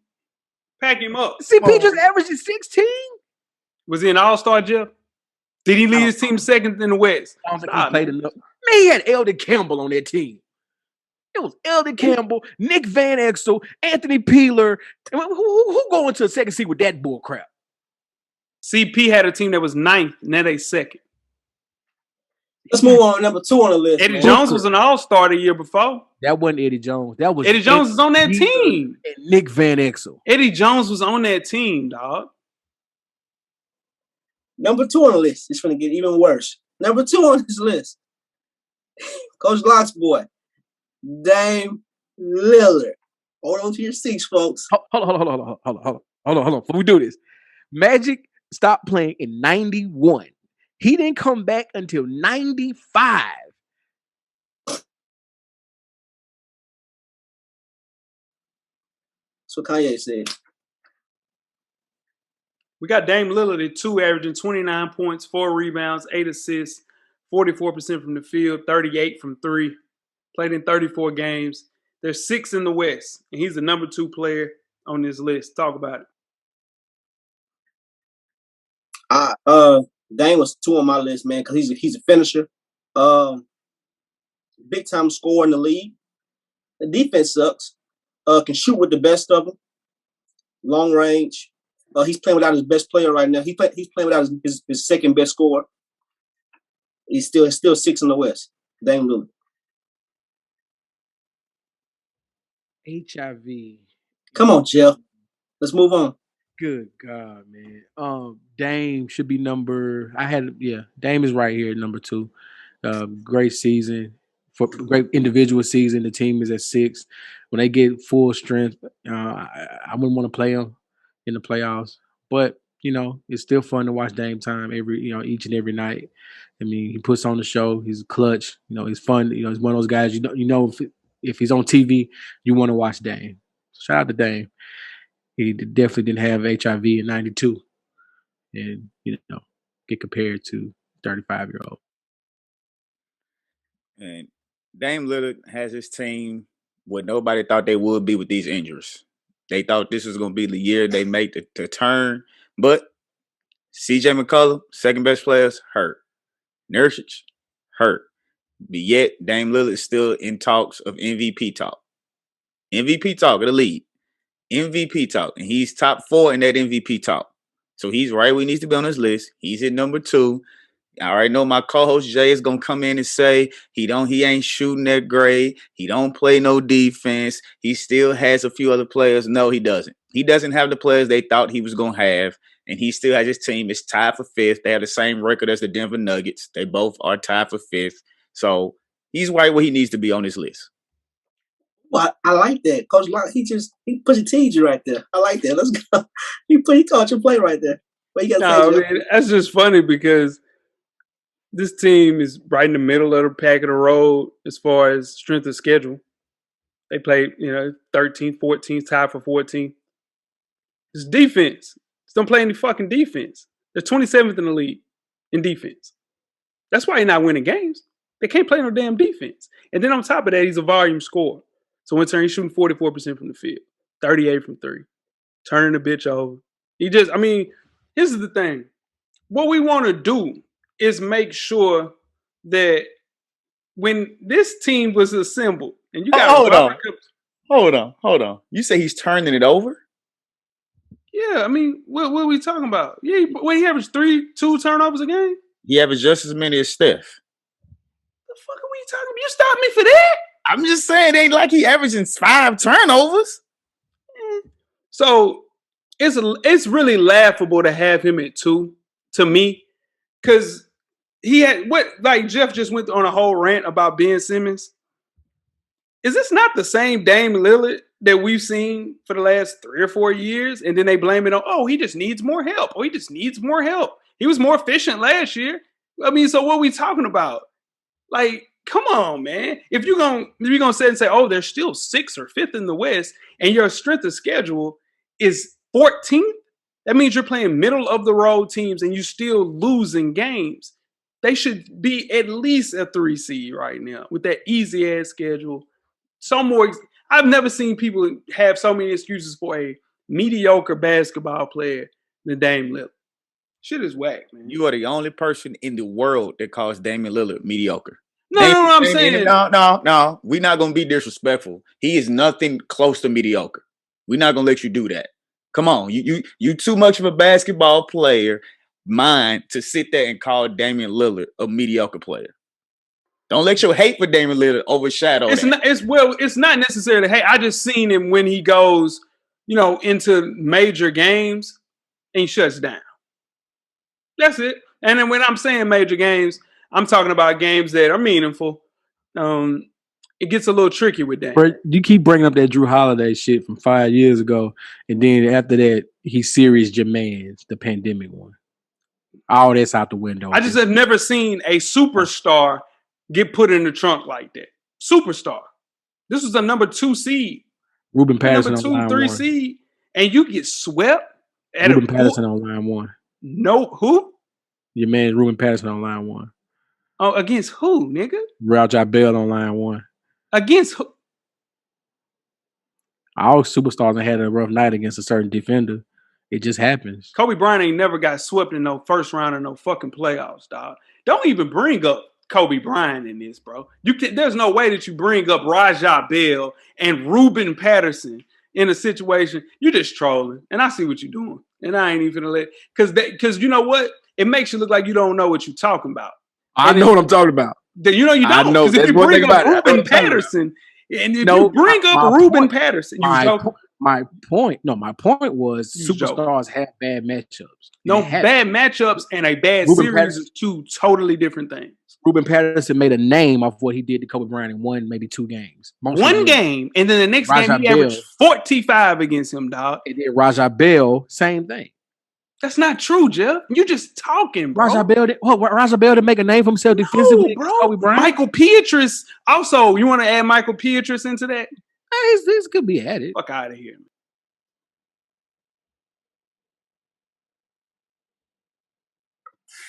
Pack him up. CP just averaged 16? Was he an all-star, Jeff? Did he lead his team second in the West? I don't think he played enough. Man, he had Eldon Campbell on that team. It was Eldon Campbell, Nick Van Exel, Anthony Peeler. Who going to a second seed with that bull crap? CP had a team that was ninth, and now they second. Let's move on to number 2 on the list. Eddie Jones was an all-star the year before. That wasn't Eddie Jones. That was Eddie Jones was on that team. And Nick Van Exel. Eddie Jones was on that team, dog. Number 2 on the list. It's going to get even worse. Number 2 on this list. Coach Locke's boy, Dame Lillard. Hold on to your seats, folks. Hold on. Before we do this, Magic stopped playing in 91. He didn't come back until 95. That's what Kanye said. We got Dame Lillard at 2, averaging 29 points, 4 rebounds, 8 assists, 44% from the field, 38 from 3. Played in 34 games. There's 6 in the West, and he's the number 2 player on this list. Talk about it. Dame was 2 on my list, man, because he's a finisher. Big time scorer in the league. The defense sucks. Can shoot with the best of them. Long range. He's playing without his best player right now. He's playing without his second best scorer. He's still 6 in the West. Dame Lillard. HIV. Come on, Jeff. Let's move on. Good God, man. Dame should be Dame is right here at number 2. Great season. For great individual season. The team is at 6. When they get full strength, I wouldn't want to play them in the playoffs. But, it's still fun to watch Dame time each and every night. I mean, he puts on the show. He's clutch. He's fun. He's one of those guys, if he's on TV, you want to watch Dame. Shout out to Dame. He definitely didn't have HIV in 92 and, get compared to 35-year-old. And Dame Lillard has his team what nobody thought they would be with these injuries. They thought this was going to be the year they make the turn. But CJ McCollum, second best players, hurt. Nurkic, hurt. But yet, Dame Lillard is still in talks of MVP talk. MVP talk of the league. MVP talk. And he's top 4 in that MVP talk. So he's right where he needs to be on this list. He's at number 2. I already know my co-host Jay is gonna come in and say he ain't shooting that great. He don't play no defense. He still has a few other players. No, he doesn't. He doesn't have the players they thought he was gonna have, and he still has his team. It's tied for 5th. They have the same record as the Denver Nuggets. They both are tied for 5th. So he's right where he needs to be on this list. Well, I like that. Coach Locke, he put your teaser right there. I like that. Let's go. He caught your play right there. What you got to say, man, that's just funny because this team is right in the middle of the pack of the road as far as strength of schedule. They play, 13, 14, tied for 14. It's defense. Just don't play any fucking defense. They're 27th in the league in defense. That's why they're not winning games. They can't play no damn defense. And then on top of that, he's a volume scorer. So in turn, he's shooting 44% from the field, 38 from 3, turning the bitch over. Here's the thing. What we want to do is make sure that when this team was assembled, and you got hold on. You say he's turning it over? Yeah, I mean, what are we talking about? Yeah, he averaged 2 turnovers a game? He averaged just as many as Steph. The fuck are we talking about? You stopped me for that? I'm just saying, it ain't like he averaging 5 turnovers. So it's really laughable to have him at 2 to me, because he had like Jeff just went on a whole rant about Ben Simmons. Is this not the same Dame Lillard that we've seen for the last 3 or 4 years? And then they blame it on, he just needs more help. He just needs more help. He was more efficient last year. I mean, so what are we talking about? Like, come on, man. If you're gonna sit and say, they're still 6th or 5th in the West, and your strength of schedule is 14th, that means you're playing middle of the road teams and you're still losing games. They should be at least a 3 seed right now with that easy ass schedule. I've never seen people have so many excuses for a mediocre basketball player than Dame Lillard. Shit is whack, man. You are the only person in the world that calls Damian Lillard mediocre. No, I'm saying. No. We're not going to be disrespectful. He is nothing close to mediocre. We're not going to let you do that. Come on. You too much of a basketball player mind to sit there and call Damian Lillard a mediocre player. Don't let your hate for Damian Lillard overshadow that. It's not necessarily hate. I just seen him when he goes, into major games and he shuts down. That's it. And then when I'm saying major games, I'm talking about games that are meaningful. It gets a little tricky with that. Bro, you keep bringing up that Drew Holiday shit from 5 years ago, and then after that, he series Jermaine's, the pandemic one. All that's out the window. I just have never seen a superstar get put in the trunk like that. Superstar. This was a number 2 seed. Reuben Patterson number 2, on line 3 1. seed, and you get swept at Reuben Patterson on line 1. No, who? Your man Reuben Patterson on line 1. Oh, against who, nigga? Rajah Bell on line 1. Against who? All superstars had a rough night against a certain defender. It just happens. Kobe Bryant ain't never got swept in no first round of no fucking playoffs, dog. Don't even bring up Kobe Bryant in this, bro. There's no way that you bring up Rajah Bell and Reuben Patterson in a situation. You're just trolling, and I see what you're doing, and I ain't even gonna let because you know what? It makes you look like you don't know what you're talking about. I know what I'm talking about. You don't. Because if you bring up Reuben Patterson, and if you bring up Reuben Patterson, my point was superstars have bad matchups. Bad matchups and a bad series is 2 totally different things. Reuben Patterson made a name off what he did to Kobe Bryant in 1, maybe 2 games. One game, and then the next game he averaged 45 against him, dog. And then Rajah Bell, same thing. That's not true, Jeff. You're just talking, bro. Rajah Bell didn't make a name for himself defensively. No, bro. Kobe Bryant. Michael Pietrus. Also, you want to add Michael Pietrus into that? This could be added. Fuck out of here.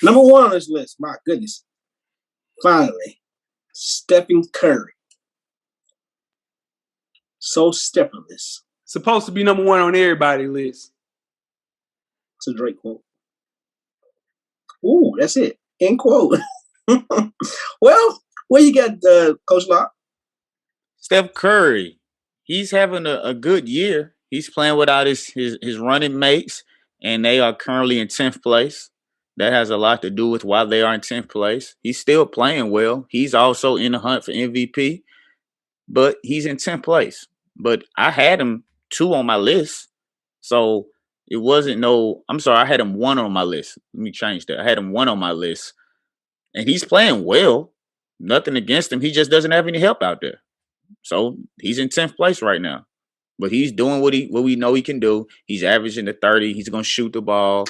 Number 1 on this list. My goodness. Finally, Stephen Curry. So Stephenless. Supposed to be number 1 on everybody's list. It's a Drake quote. Ooh, that's it. End quote. Well, what you got, Coach Locke? Steph Curry. He's having a good year. He's playing without his running mates, and they are currently in 10th place. That has a lot to do with why they are in 10th place. He's still playing well. He's also in the hunt for MVP, but he's in 10th place. But I had him 2 on my list, so it wasn't I had him 1 on my list. Let me change that. I had him 1 on my list, and he's playing well. Nothing against him. He just doesn't have any help out there. So he's in 10th place right now. But he's doing what we know he can do. He's averaging the 30. He's going to shoot the ball.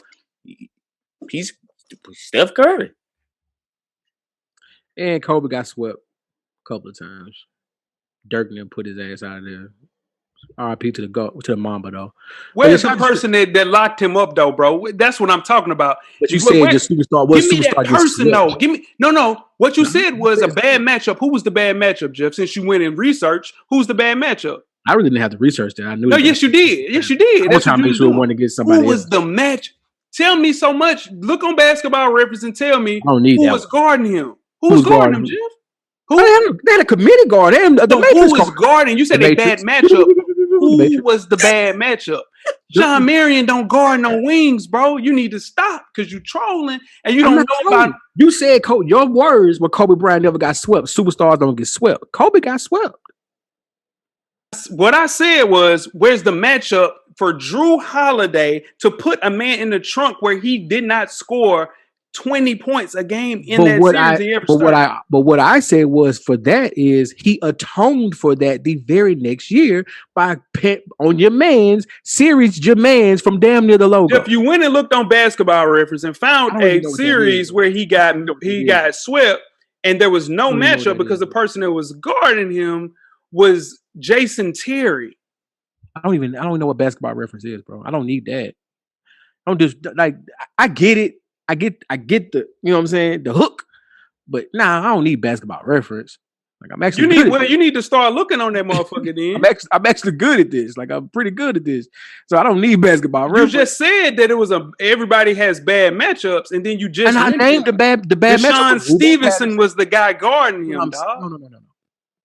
He's Steph Curry. And Kobe got swept a couple of times. Dirk and them put his ass out of there. RIP to the Mamba, though. Where's the person that locked him up, though, bro? That's what I'm talking about. But you said just superstar. Give me that person, though. No. What you said was a bad matchup. Who was the bad matchup, Jeff? Since you went in research, who's the bad matchup? I really didn't have to research that. I knew. No, yes, you did. Yes, you did. I was trying to make sure one to get somebody. Who was the match? Tell me so much. Look on Basketball Reference and tell me who was guarding him. Who was guarding him, Jeff? They had a committee guard. Who was guarding? You said a bad matchup. Who was the bad matchup? John Marion don't guard no wings, bro. You need to stop because you trolling and you don't know about. You said your words were Kobe Bryant never got swept. Superstars don't get swept. Kobe got swept. What I said was, where's the matchup for Drew Holiday to put a man in the trunk where he did not score 20 points a game in that series? But what I said was for that is he atoned for that the very next year by on your man's series Jermaine's from damn near the logo. If you went and looked on Basketball Reference and found a series where he got swept and there was no matchup because the person that was guarding him was Jason Terry. I don't even know what Basketball Reference is, bro. I don't need that. I don't just like I get it. I get the, you know what I'm saying, the hook, but I don't need Basketball Reference. Like I'm actually you need to start looking on that motherfucker then. I'm actually good at this. Like I'm pretty good at this, so I don't need Basketball Reference. You just said that it was everybody has bad matchups, and then you just I named the bad matchup. Stevenson was the guy guarding him. No.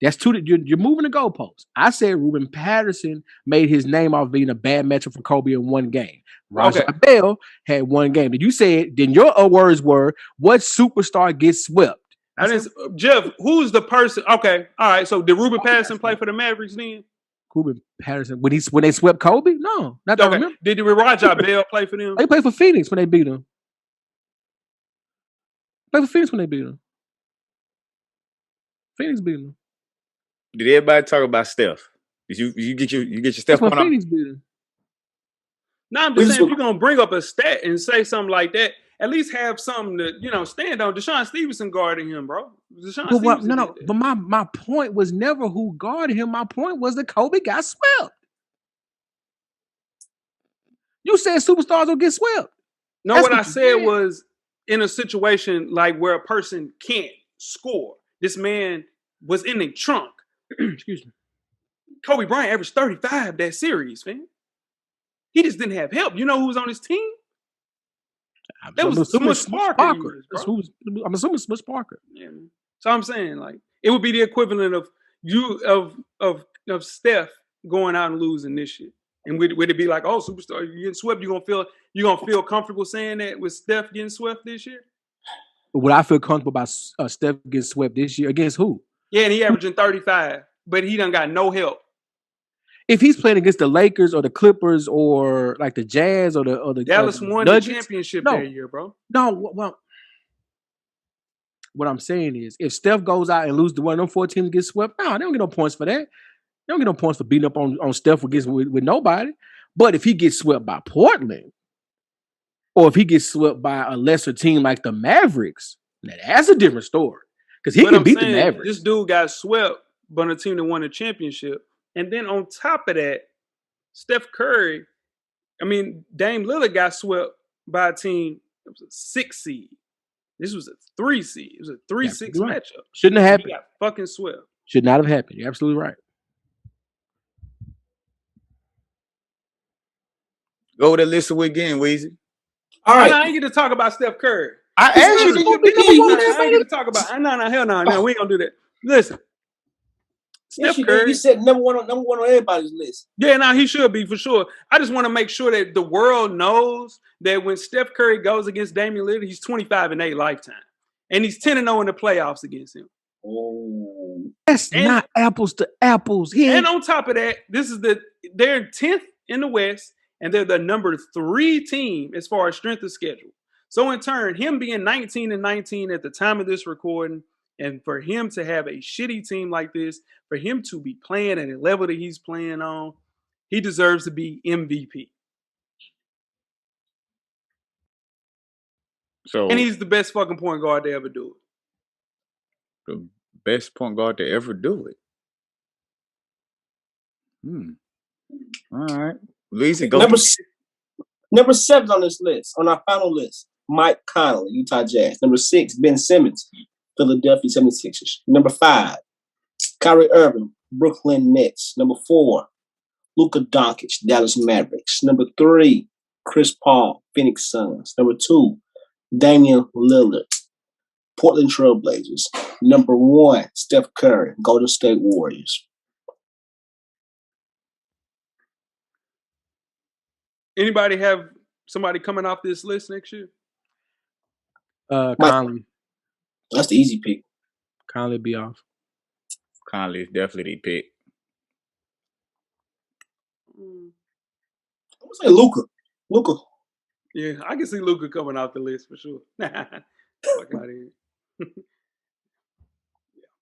That's two. You're moving the goalposts. I said Reuben Patterson made his name off being a bad matchup for Kobe in one game. Raja Bell had one game. Did you say it? Then your words were, what superstar gets swept? Jeff, who's the person? Okay, all right. So did Reuben Patterson play for the Mavericks then? Reuben Patterson when they swept Kobe? No, not that I remember. Did Raja Bell play for them? They played for Phoenix when they beat them. Phoenix beat them. Did everybody talk about Steph? Did you get your Steph on? Phoenix beat them. No, I'm just saying if you're gonna bring up a stat and say something like that, at least have something to stand on. Deshaun Stevenson guarding him, bro. But my point was never who guarded him. My point was that Kobe got swept. You said superstars will get swept. No, what I said was in a situation like where a person can't score. This man was in the trunk. Excuse me. Kobe Bryant averaged 35 that series, man. He just didn't have help. You know who was on his team? That was Smush Parker. I'm assuming Smush Parker. Yeah. So I'm saying, like, it would be the equivalent of Steph going out and losing this shit. And would it be like, oh, superstar, you're getting swept? You gonna feel comfortable saying that with Steph getting swept this year? Would I feel comfortable about Steph getting swept this year against who? Yeah, and he averaging 35, but he done got no help. If he's playing against the Lakers or the Clippers or like the Jazz or the Dallas won the championship that year, bro. No, well, what I'm saying is, if Steph goes out and loses to one of them 4 teams and gets swept, they don't get no points for that. They don't get no points for beating up on Steph with nobody. But if he gets swept by Portland, or if he gets swept by a lesser team like the Mavericks, that's a different story. Because he can beat the Mavericks. This dude got swept by a team that won the championship. And then on top of that, Steph Curry, Dame Lillard got swept by a team that was a 6 seed. This was a 3 seed. It was a 3-6 matchup. Shouldn't have happened. He got fucking swept. Should not have happened. You're absolutely right. Go with the list again, Weezy. All right. I ain't get to talk about Steph Curry. I asked you to be. I ain't get to talk about. Hell no. We ain't gonna do that. Listen. Steph Curry, you said number one on everybody's list. Yeah, he should be for sure. I just want to make sure that the world knows that when Steph Curry goes against Damian Lillard, he's 25-8 lifetime, and he's 10-0 in the playoffs against him. Oh, that's not apples to apples. And on top of that, they're 10th in the West, and they're the number 3 team as far as strength of schedule. So in turn, him being 19-19 at the time of this recording. And for him to have a shitty team like this, for him to be playing at a level that he's playing on, he deserves to be MVP. And he's the best fucking point guard to ever do it. The best point guard to ever do it. All right. Lisa, go. Number 7 on this list, on our final list, Mike Connolly, Utah Jazz. Number 6, Ben Simmons, Philadelphia 76ers. Number 5, Kyrie Irving, Brooklyn Nets. Number 4, Luka Doncic, Dallas Mavericks. Number 3, Chris Paul, Phoenix Suns. Number 2, Damian Lillard, Portland Trail Blazers. Number 1, Steph Curry, Golden State Warriors. Anybody have somebody coming off this list next year? Connolly. That's the easy pick. Connolly be off. Connolly is definitely the pick. I'm gonna say Luka. Luka. Yeah, I can see Luka coming off the list for sure. Fuck out of here.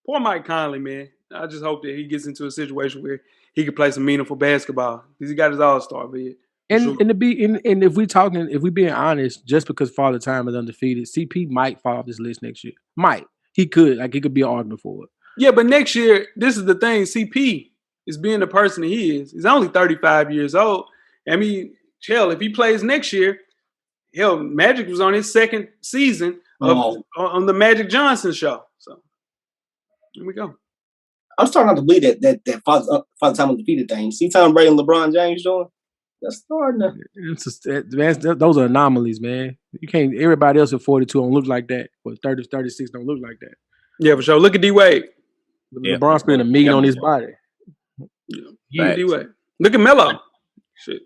Poor Mike Conley, man. I just hope that he gets into a situation where he can play some meaningful basketball because he got his All-Star bid. And if we being honest, just because Father Time is undefeated, CP might fall off this list next year. Might. He could be an argument for it. Yeah, but next year, this is the thing. CP is being the person he is. He's only 35 years old. I mean, hell, if he plays next year, hell, Magic was on his second season on the Magic Johnson show. So here we go. I'm starting not to believe that Father Time undefeated thing. See Tom Brady and LeBron James doing? That's starting to. Those are anomalies, man. You can't. Everybody else at 42 don't look like that. Or 30, 36 don't look like that. Yeah, for sure. Look at D-Wade. LeBron spending $1 million on his body. Yeah, D-Wade. Look at Melo. Shit.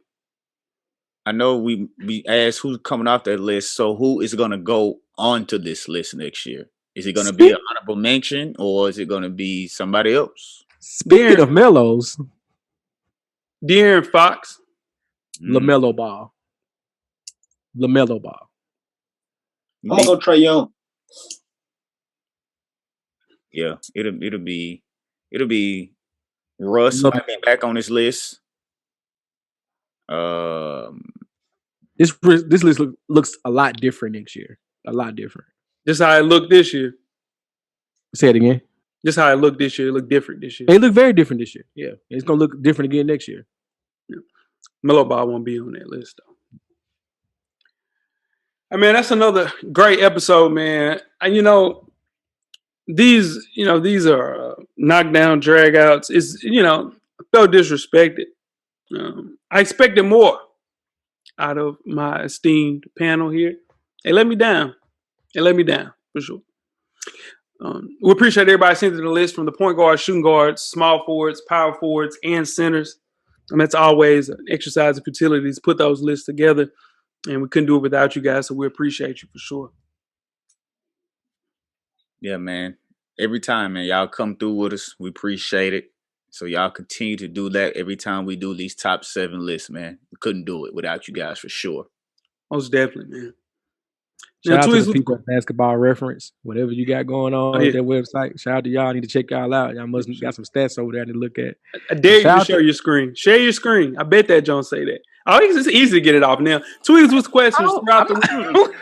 I know we asked who's coming off that list. So who is going to go onto this list next year? Is it going to be an honorable mention or is it going to be somebody else? Speaking of Melos, De'Aaron Fox. LaMelo Ball. I'm gonna go Trae Young. Yeah, it'll be Russ might be back on this list. This list looks a lot different next year. A lot different. Just how it looked this year. Say it again. Just how it looked this year. It looked different this year. It looked very different this year. Yeah, it's gonna look different again next year. Yeah. Melo Ball won't be on that list though. I mean, that's another great episode, man. And these are knockdown dragouts. It's I felt disrespected. I expected more out of my esteemed panel here. They let me down. For sure. We appreciate everybody sending the list from the point guards, shooting guards, small forwards, power forwards, and centers. And that's always an exercise of futility to put those lists together. And we couldn't do it without you guys, so we appreciate you for sure. Yeah, man. Every time, man, y'all come through with us. We appreciate it. So y'all continue to do that every time we do these top 7 lists, man. We couldn't do it without you guys for sure. Most definitely, man. Shout out to the people at Basketball Reference. Whatever you got going on at that website, shout out to y'all. I need to check y'all out. Y'all must got some stats over there to look at. I dare you to share your screen. Share your screen. I bet that John say that. Oh, it's easy to get it off now. Tweet us with questions throughout the week.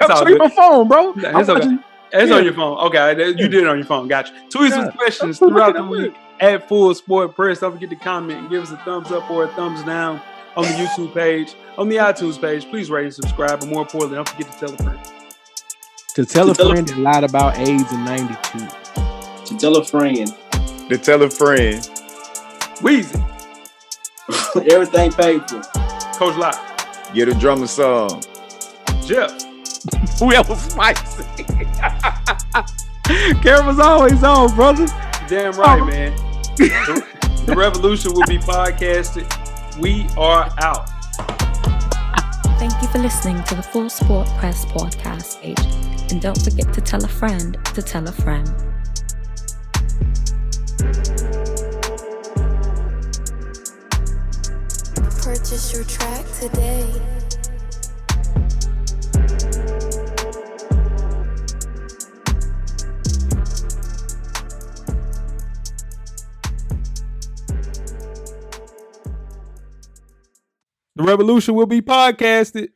I'm my phone, bro. It's okay. It's on your phone. Okay, you did it on your phone. Gotcha. Tweet us with questions throughout the week at Full Sport Press. Don't forget to comment and give us a thumbs up or a thumbs down on the YouTube page, on the iTunes page. Please rate and subscribe. And more importantly, don't forget to tell a friend. To tell a friend that lied about AIDS in 92. To tell a friend. To tell a friend. Weezy. Everything paid for. Coach Locke. Get a drummer song. Jeff. Whoever spicy. Camera's always on, brother. Damn right, man. The revolution will be podcasted. We are out. Thank you for listening to the Full Sport Press podcast page. And don't forget to tell a friend to tell a friend. Purchase your track today. The revolution will be podcasted.